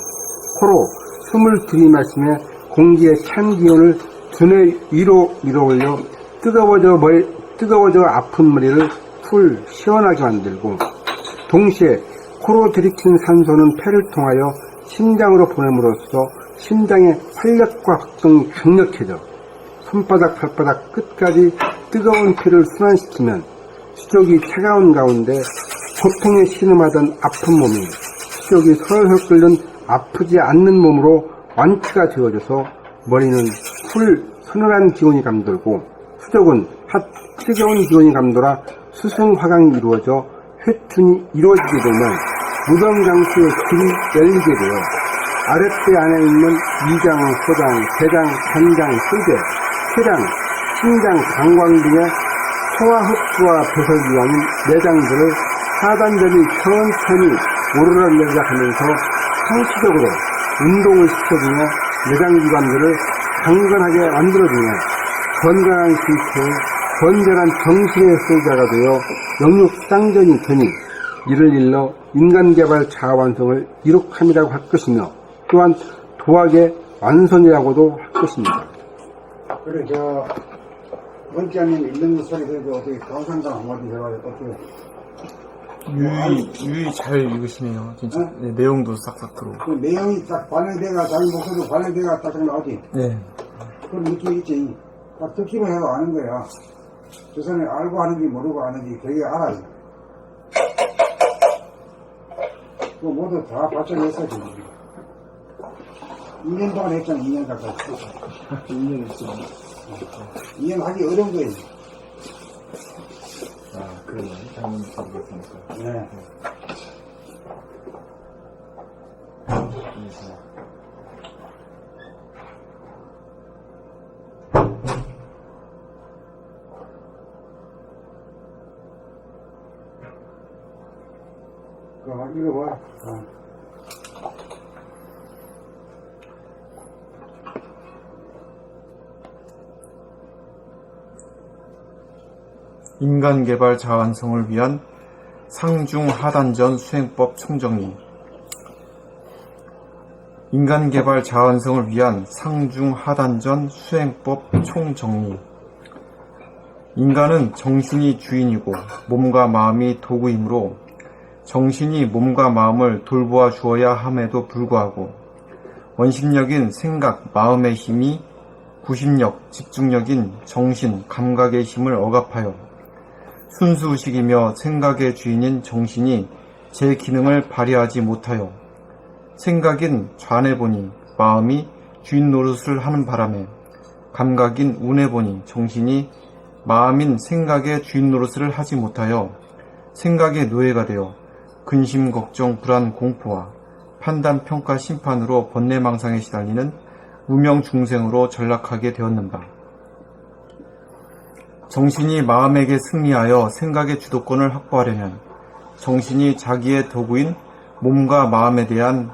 코로 숨을 들이마시며 공기의 찬 기운을 두뇌 위로 밀어올려 뜨거워져 아픈 머리를 풀 시원하게 만들고 동시에 코로 들이킨 산소는 폐를 통하여 심장으로 보냄으로써 심장의 활력과 확동이 강력해져 손바닥 발바닥 끝까지 뜨거운 피를 순환시키면 수족이 차가운 가운데 고통에 신음하던 아픈 몸이 수족이 설설 끓는 아프지 않는 몸으로 완치가 되어져서 머리는 풀 서늘한 기운이 감돌고 수족은 뜨거운 기운이 감돌아 수승화강이 이루어져 회춘이 이루어지게 되면 무병장수의 길이 열리게 되어 아랫배 안에 있는 위장, 소장, 대장, 간장, 혈계, 폐장, 심장, 방광 등의 소화 흡수와 배설 이하는 내장들을 하단전이 천천히 오르락내리락 하면서 상시적으로 운동을 시켜주며 내장기관들을 강건하게 만들어주며 건강한 신체의 건전한 정신의 소유자가 되어 영육쌍전이 되니 이를 일러 인간개발 자아완성을 이룩함이라고 할 것이며 또한 도학의 완성이라고도 할 것입니다. 그래, 원장님 읽는 것 소리 들고 어떻게 강상강 한마디 해봐요. 어떻게. 유의 잘 읽으시네요. 진짜. 어? 네, 내용도 싹싹 들어오고. 그 내용이 딱 반영돼가, 자기 목소리도 반영돼가 딱 나오지. 네. 그런 느낌이 있지. 딱 듣기만 해도 아는 거야. 저 사람이 알고 하는지 모르고 하는지 되게 알아요. 그거 모두 다 발전했어, 지금. 2년 동안 했잖아, 2년 가까이. 2년 했죠. 2년 하기 어려운 거예요. 아, 그래요. 잘못 모르겠으니까. 네. 그거 막 읽어봐. 인간개발 자완성을 위한 상중하단전 수행법 총정리. 인간개발 자완성을 위한 상중하단전 수행법 총정리. 인간은 정신이 주인이고 몸과 마음이 도구이므로 정신이 몸과 마음을 돌보아 주어야 함에도 불구하고 원심력인 생각, 마음의 힘이 구심력, 집중력인 정신, 감각의 힘을 억압하여 순수의식이며 생각의 주인인 정신이 제 기능을 발휘하지 못하여 생각인 좌뇌 보니 마음이 주인 노릇을 하는 바람에 감각인 우뇌 보니 정신이 마음인 생각의 주인 노릇을 하지 못하여 생각의 노예가 되어 근심, 걱정, 불안, 공포와 판단, 평가, 심판으로 번뇌망상에 시달리는 무명 중생으로 전락하게 되었는가. 정신이 마음에게 승리하여 생각의 주도권을 확보하려면 정신이 자기의 도구인 몸과 마음에 대한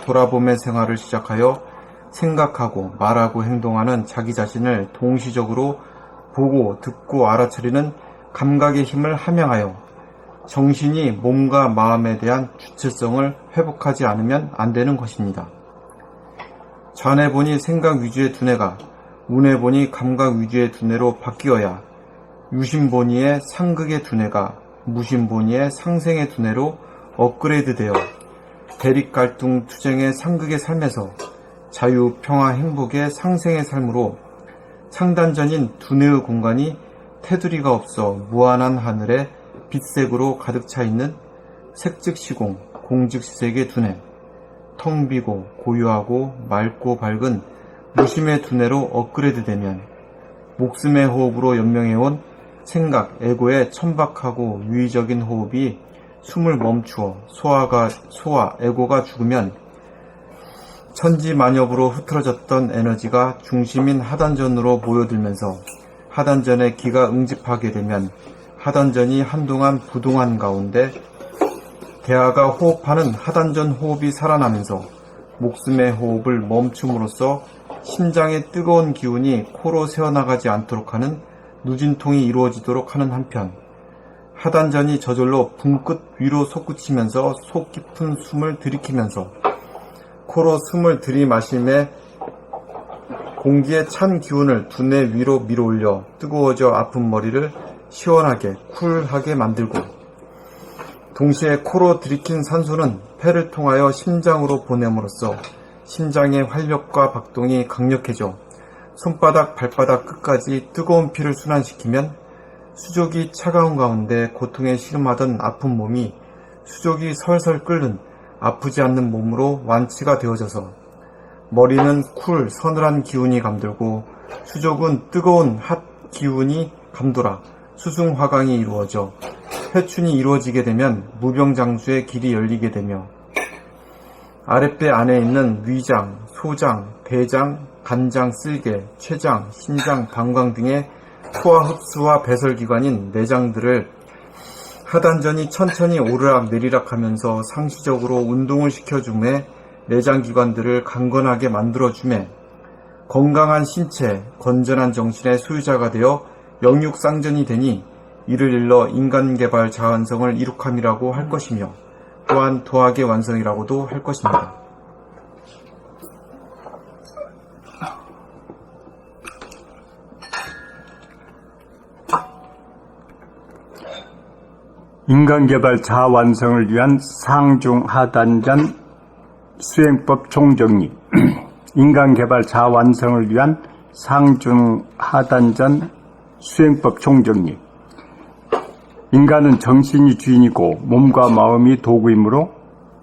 돌아봄의 생활을 시작하여 생각하고 말하고 행동하는 자기 자신을 동시적으로 보고 듣고 알아차리는 감각의 힘을 함양하여 정신이 몸과 마음에 대한 주체성을 회복하지 않으면 안 되는 것입니다. 좌뇌 보니 생각 위주의 두뇌가 우뇌 보니 감각 위주의 두뇌로 바뀌어야 유심 보니의 상극의 두뇌가 무심 보니의 상생의 두뇌로 업그레이드되어 대립 갈등 투쟁의 상극의 삶에서 자유, 평화, 행복의 상생의 삶으로 상단전인 두뇌의 공간이 테두리가 없어 무한한 하늘에 빛색으로 가득 차 있는 색즉시공, 공즉시색의 두뇌, 텅 비고 고요하고 맑고 밝은 무심의 두뇌로 업그레이드되면 목숨의 호흡으로 연명해온 생각, 에고의 천박하고 유의적인 호흡이 숨을 멈추어 소와 에고가 죽으면 천지만엽으로 흐트러졌던 에너지가 중심인 하단전으로 모여들면서 하단전의 기가 응집하게 되면 하단전이 한동안 부동한 가운데 대하가 호흡하는 하단전 호흡이 살아나면서 목숨의 호흡을 멈춤으로써 심장의 뜨거운 기운이 코로 새어나가지 않도록 하는 누진통이 이루어지도록 하는 한편 하단전이 저절로 붕끝 위로 솟구치면서 속 깊은 숨을 들이키면서 코로 숨을 들이마심에 공기의 찬 기운을 두뇌 위로 밀어올려 뜨거워져 아픈 머리를 시원하게 쿨하게 만들고 동시에 코로 들이킨 산소는 폐를 통하여 심장으로 보냄으로써 심장의 활력과 박동이 강력해져 손바닥 발바닥 끝까지 뜨거운 피를 순환시키면 수족이 차가운 가운데 고통에 시름하던 아픈 몸이 수족이 설설 끓는 아프지 않는 몸으로 완치가 되어져서 머리는 쿨 서늘한 기운이 감돌고 수족은 뜨거운 핫 기운이 감돌아 수승화강이 이루어져 회춘이 이루어지게 되면 무병장수의 길이 열리게 되며 아랫배 안에 있는 위장, 소장, 대장, 간장, 쓸개, 췌장, 신장, 방광 등의 소화 흡수와 배설기관인 내장들을 하단전이 천천히 오르락 내리락 하면서 상시적으로 운동을 시켜줌에 내장기관들을 강건하게 만들어줌에 건강한 신체, 건전한 정신의 소유자가 되어 영육상전이 되니 이를 일러 인간개발 자완성을 이룩함이라고 할 것이며 또한 도학의 완성이라고도 할 것입니다. 인간개발 자완성을 위한 상중하단전 수행법 총정리. 인간개발 자완성을 위한 상중하단전 수행법 총정리. 인간은 정신이 주인이고 몸과 마음이 도구이므로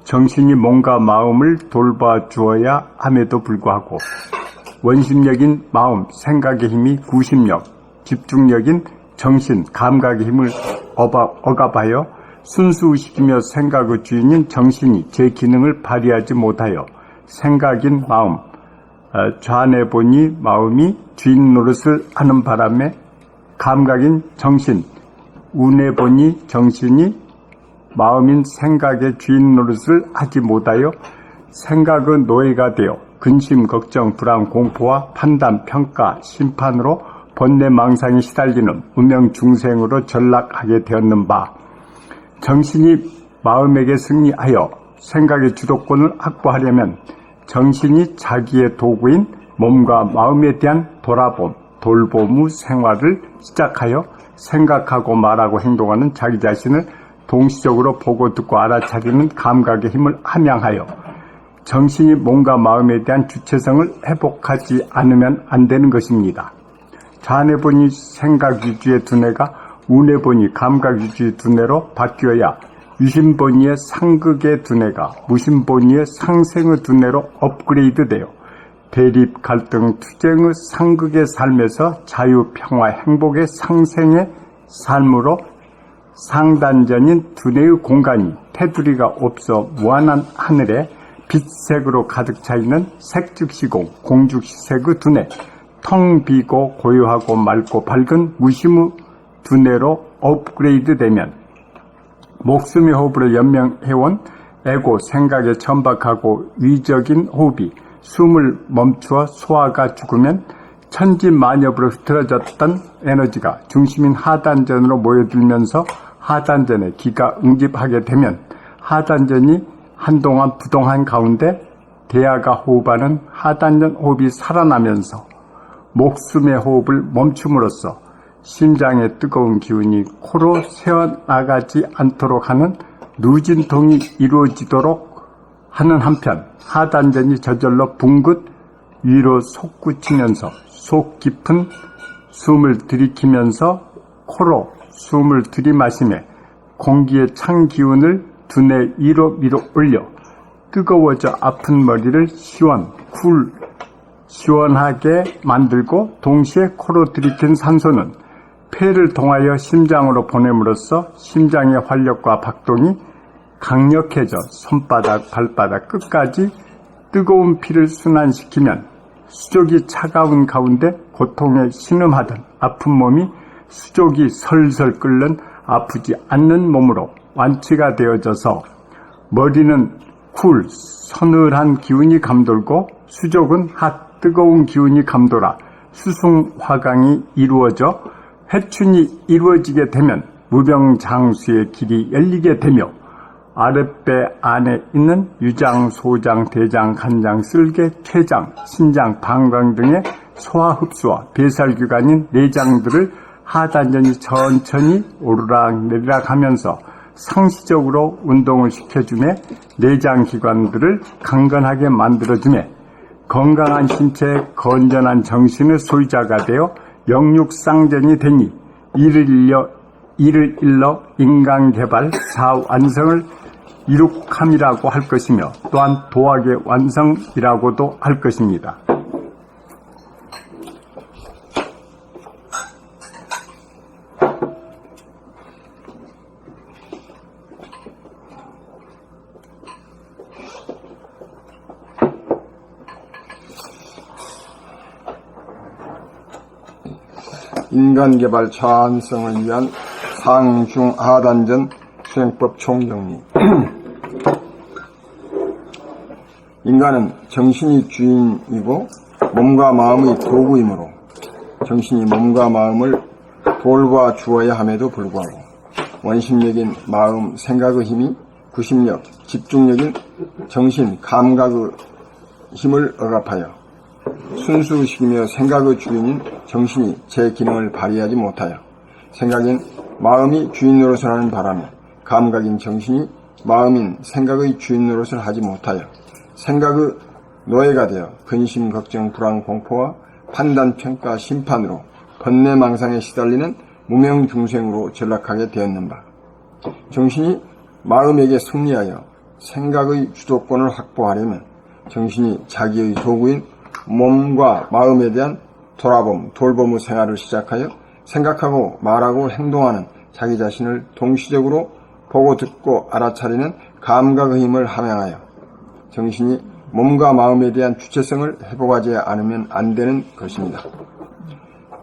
정신이 몸과 마음을 돌봐 주어야 함에도 불구하고 원심력인 마음, 생각의 힘이 구심력, 집중력인 정신, 감각의 힘을 억압하여 순수의식이며 생각의 주인인 정신이 제 기능을 발휘하지 못하여 생각인 마음, 좌뇌 보니 마음이 주인 노릇을 하는 바람에 감각인 정신, 우뇌 보니 정신이 마음인 생각의 주인 노릇을 하지 못하여 생각의 노예가 되어 근심, 걱정, 불안, 공포와 판단, 평가, 심판으로 번뇌망상에 시달리는 무명 중생으로 전락하게 되었는 바, 정신이 마음에게 승리하여 생각의 주도권을 확보하려면 정신이 자기의 도구인 몸과 마음에 대한 돌봄의 생활을 시작하여 생각하고 말하고 행동하는 자기 자신을 동시적으로 보고 듣고 알아차리는 감각의 힘을 함양하여 정신이 몸과 마음에 대한 주체성을 회복하지 않으면 안 되는 것입니다. 좌뇌 보니 생각 위주의 두뇌가 우뇌 보니 감각 위주의 두뇌로 바뀌어야 유심본의의 상극의 두뇌가 무심본의의 상생의 두뇌로 업그레이드되어 대립, 갈등, 투쟁의 상극의 삶에서 자유, 평화, 행복의 상생의 삶으로 상단전인 두뇌의 공간이 테두리가 없어 무한한 하늘에 빛색으로 가득 차있는 색즉시공, 공즉시색의 두뇌, 텅 비고 고요하고 맑고 밝은 무심의 두뇌로 업그레이드되면 목숨의 호흡으로 연명해온 에고, 생각에 천박하고 위적인 호흡이 숨을 멈추어 소화가 죽으면 천지만엽으로 흐트러졌던 에너지가 중심인 하단전으로 모여들면서 하단전에 기가 응집하게 되면 하단전이 한동안 부동한 가운데 대하가 호흡하는 하단전 호흡이 살아나면서 목숨의 호흡을 멈춤으로써 심장의 뜨거운 기운이 코로 새어나가지 않도록 하는 누진통이 이루어지도록 하는 한편 하단전이 저절로 붕긋 위로 솟구치면서 속 깊은 숨을 들이키면서 코로 숨을 들이마시며 공기의 찬 기운을 두뇌 위로 밀어 올려 뜨거워져 아픈 머리를 시원하게 만들고 동시에 코로 들이킨 산소는 폐를 통하여 심장으로 보냄으로써 심장의 활력과 박동이 강력해져 손바닥, 발바닥 끝까지 뜨거운 피를 순환시키면 수족이 차가운 가운데 고통에 신음하던 아픈 몸이 수족이 설설 끓는 아프지 않는 몸으로 완치가 되어져서 머리는 서늘한 기운이 감돌고 수족은 뜨거운 기운이 감돌아 수승화강이 이루어져 회춘이 이루어지게 되면 무병장수의 길이 열리게 되며 아랫배 안에 있는 유장, 소장, 대장, 간장, 쓸개, 췌장, 신장, 방광 등의 소화 흡수와 배설기관인 내장들을 하단전이 천천히 오르락내리락 하면서 상시적으로 운동을 시켜주며 내장기관들을 강건하게 만들어주며 건강한 신체, 건전한 정신의 소유자가 되어 영육상전이 되니 이를 일러 인간개발 사완성을 이룩함이라고 할 것이며 또한 도학의 완성이라고도 할 것입니다. 인간개발 차원성을 위한 상중하단전 수행법 총정리. 인간은 정신이 주인이고 몸과 마음의 도구이므로 정신이 몸과 마음을 돌봐 주어야 함에도 불구하고 원심력인 마음, 생각의 힘이 구심력, 집중력인 정신, 감각의 힘을 억압하여 순수의식이며 생각의 주인인 정신이 제 기능을 발휘하지 못하여 생각인 마음이 주인 노릇을 하는 바람에 감각인 정신이 마음인 생각의 주인 노릇을 하지 못하여 생각의 노예가 되어 근심, 걱정, 불안, 공포와 판단, 평가, 심판으로 번뇌망상에 시달리는 무명중생으로 전락하게 되었는 바, 정신이 마음에게 승리하여 생각의 주도권을 확보하려면 정신이 자기의 도구인 몸과 마음에 대한 돌봄의 생활을 시작하여 생각하고 말하고 행동하는 자기 자신을 동시적으로 보고 듣고 알아차리는 감각의 힘을 함양하여 정신이 몸과 마음에 대한 주체성을 회복하지 않으면 안 되는 것입니다.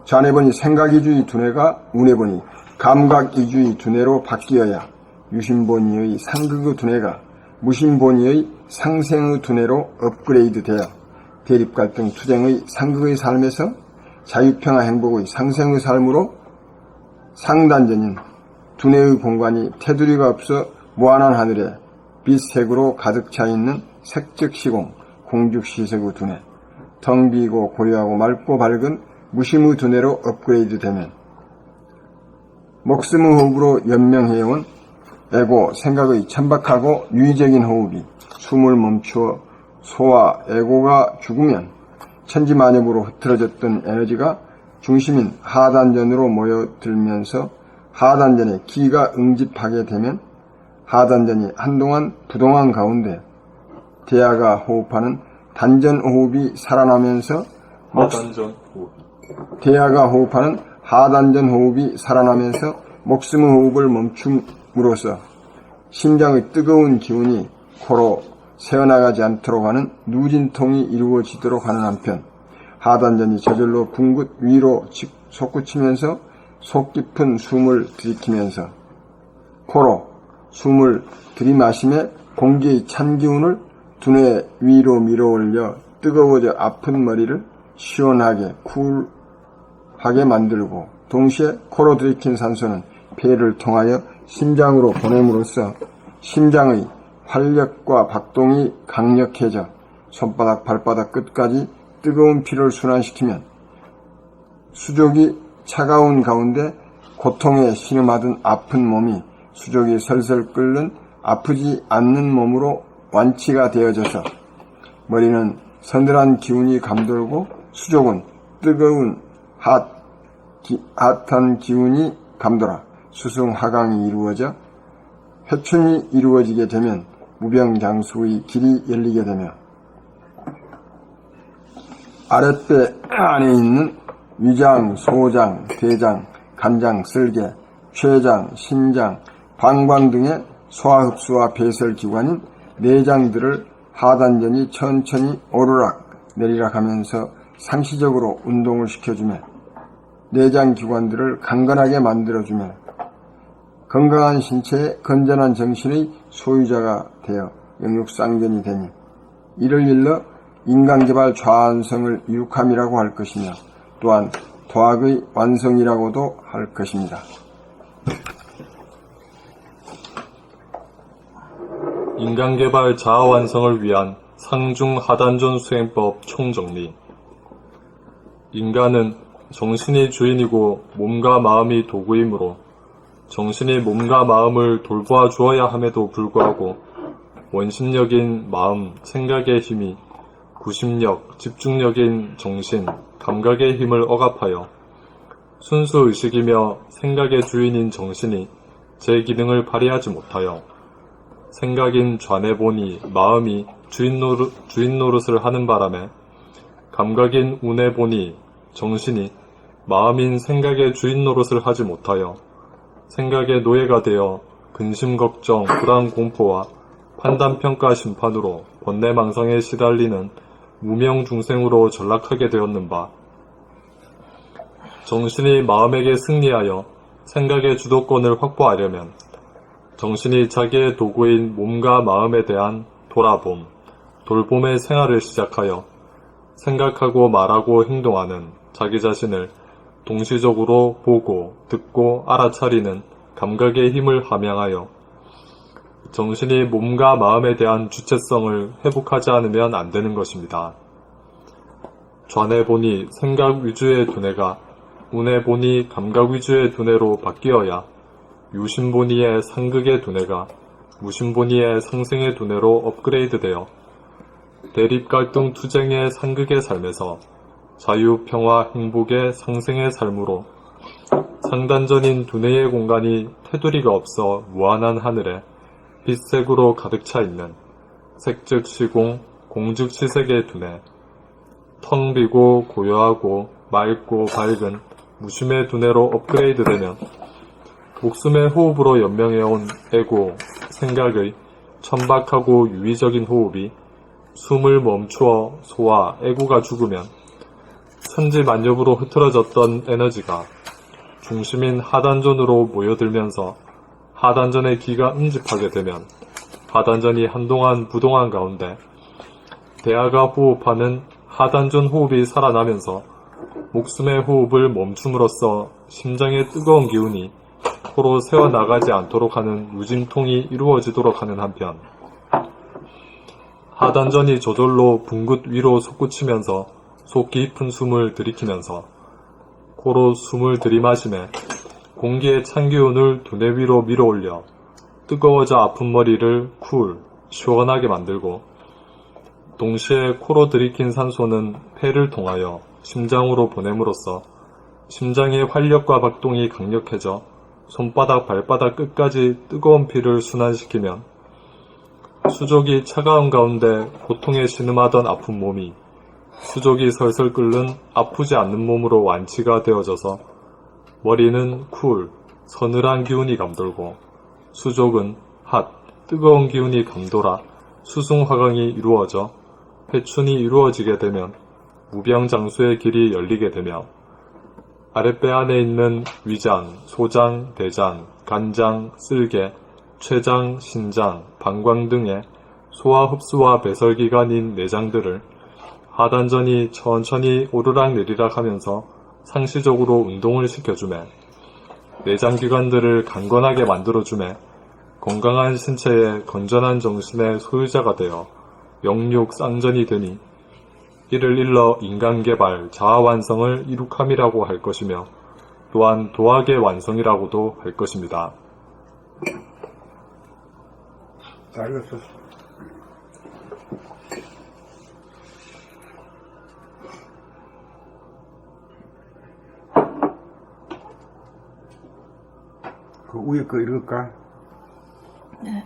좌뇌본이 생각이주의 두뇌가 우뇌본이 감각이주의 두뇌로 바뀌어야 유심본의의 상극의 두뇌가 무심본의의 상생의 두뇌로 업그레이드 되어 대립갈등 투쟁의 상극의 삶에서 자유평화 행복의 상생의 삶으로 상단전인 두뇌의 공간이 테두리가 없어 무한한 하늘에 빛색으로 가득 차 있는 색즉시공, 공즉시색의 두뇌, 텅 비고 고요하고 맑고 밝은 무심의 두뇌로 업그레이드 되면 목숨의 호흡으로 연명해온 에고, 생각의 천박하고 유의적인 호흡이 숨을 멈추어 소와 에고가 죽으면 천지만엽으로 흐트러졌던 에너지가 중심인 하단전으로 모여들면서 하단전에 기가 응집하게 되면 하단전이 한동안 부동한 가운데 대하가 호흡하는 단전 호흡이 살아나면서 하단전 호흡. 대하가 호흡하는 하단전 호흡이 살아나면서 목숨의 호흡을 멈춤으로써 심장의 뜨거운 기운이 코로 새어나가지 않도록 하는 누진통이 이루어지도록 하는 한편 하단전이 저절로 붕긋 위로 솟구치면서 속 깊은 숨을 들이키면서 코로 숨을 들이마심에 공기의 찬 기운을 두뇌 위로 밀어올려 뜨거워져 아픈 머리를 시원하게 쿨하게 만들고 동시에 코로 들이킨 산소는 폐를 통하여 심장으로 보냄으로써 심장의 활력과 박동이 강력해져 손바닥 발바닥 끝까지 뜨거운 피를 순환시키면 수족이 차가운 가운데 고통에 신음하던 아픈 몸이 수족이 설설 끓는 아프지 않는 몸으로 완치가 되어져서 머리는 서늘한 기운이 감돌고 수족은 뜨거운 핫한 기운이 감돌아 수승하강이 이루어져 회춘이 이루어지게 되면 무병장수의 길이 열리게 되며 아랫배 안에 있는 위장, 소장, 대장, 간장, 쓸개, 췌장, 신장, 방광 등의 소화흡수와 배설기관인 내장들을 하단전이 천천히 오르락 내리락 하면서 상시적으로 운동을 시켜주며 내장기관들을 강건하게 만들어주며 건강한 신체에 건전한 정신의 소유자가 되어 영육상전이 되니 이를 일러 인간개발 좌완성을 이룩함이라고 할 것이며 또한 도학의 완성이라고도 할 것입니다. 인간개발 자아완성을 위한 상중하단전 수행법 총정리. 인간은 정신이 주인이고 몸과 마음이 도구이므로 정신이 몸과 마음을 돌보아 주어야 함에도 불구하고 원심력인 마음, 생각의 힘이 구심력, 집중력인 정신, 감각의 힘을 억압하여 순수 의식이며 생각의 주인인 정신이 제 기능을 발휘하지 못하여 생각인 좌뇌보니 마음이 주인 노릇을 하는 바람에 감각인 우뇌보니 정신이 마음인 생각의 주인 노릇을 하지 못하여 생각의 노예가 되어 근심 걱정, 불안 공포와 판단 평가 심판으로 번뇌망상에 시달리는 무명 중생으로 전락하게 되었는바. 정신이 마음에게 승리하여 생각의 주도권을 확보하려면 정신이 자기의 도구인 몸과 마음에 대한 돌아봄, 돌봄의 생활을 시작하여 생각하고 말하고 행동하는 자기 자신을 동시적으로 보고, 듣고, 알아차리는 감각의 힘을 함양하여 정신이 몸과 마음에 대한 주체성을 회복하지 않으면 안 되는 것입니다. 좌뇌보니 생각 위주의 두뇌가 우뇌보니 감각 위주의 두뇌로 바뀌어야 유심보니의 상극의 두뇌가 무심보니의 상생의 두뇌로 업그레이드되어 대립갈등 투쟁의 상극의 삶에서 자유, 평화, 행복의 상생의 삶으로 상단전인 두뇌의 공간이 테두리가 없어 무한한 하늘에 빛색으로 가득 차 있는 색즉 시공, 공즉 시색의 두뇌, 텅 비고 고요하고 맑고 밝은 무심의 두뇌로 업그레이드되면 목숨의 호흡으로 연명해온 에고, 생각의 천박하고 유의적인 호흡이 숨을 멈추어 소와 에고가 죽으면 천지만엽으로 흐트러졌던 에너지가 중심인 하단전으로 모여들면서 하단전의 기가 응집하게 되면 하단전이 한동안 부동한 가운데 대하가 호흡하는 하단전 호흡이 살아나면서 목숨의 호흡을 멈춤으로써 심장의 뜨거운 기운이 코로 새어나가지 않도록 하는 유진통이 이루어지도록 하는 한편 하단전이 저절로 붕긋 위로 솟구치면서 속 깊은 숨을 들이키면서 코로 숨을 들이마심에 공기의 찬 기운을 두뇌 위로 밀어올려 뜨거워져 아픈 머리를 시원하게 만들고 동시에 코로 들이킨 산소는 폐를 통하여 심장으로 보냄으로써 심장의 활력과 박동이 강력해져 손바닥 발바닥 끝까지 뜨거운 피를 순환시키면 수족이 차가운 가운데 고통에 신음하던 아픈 몸이 수족이 설설 끓는 아프지 않는 몸으로 완치가 되어져서 머리는 쿨, 서늘한 기운이 감돌고 수족은 핫, 뜨거운 기운이 감돌아 수승화강이 이루어져 회춘이 이루어지게 되면 무병장수의 길이 열리게 되며 아랫배 안에 있는 위장, 소장, 대장, 간장, 쓸개, 췌장, 신장, 방광 등의 소화 흡수와 배설기관인 내장들을 하단전이 천천히 오르락내리락 하면서 상시적으로 운동을 시켜주매 내장기관들을 강건하게 만들어주매 건강한 신체에 건전한 정신의 소유자가 되어 영육 쌍전이 되니 이를 일러 인간개발, 자아완성을 이룩함이라고 할 것이며 또한 도학의 완성이라고도 할 것입니다. 잘 읽었어. 그 위에 거 읽을까? 네.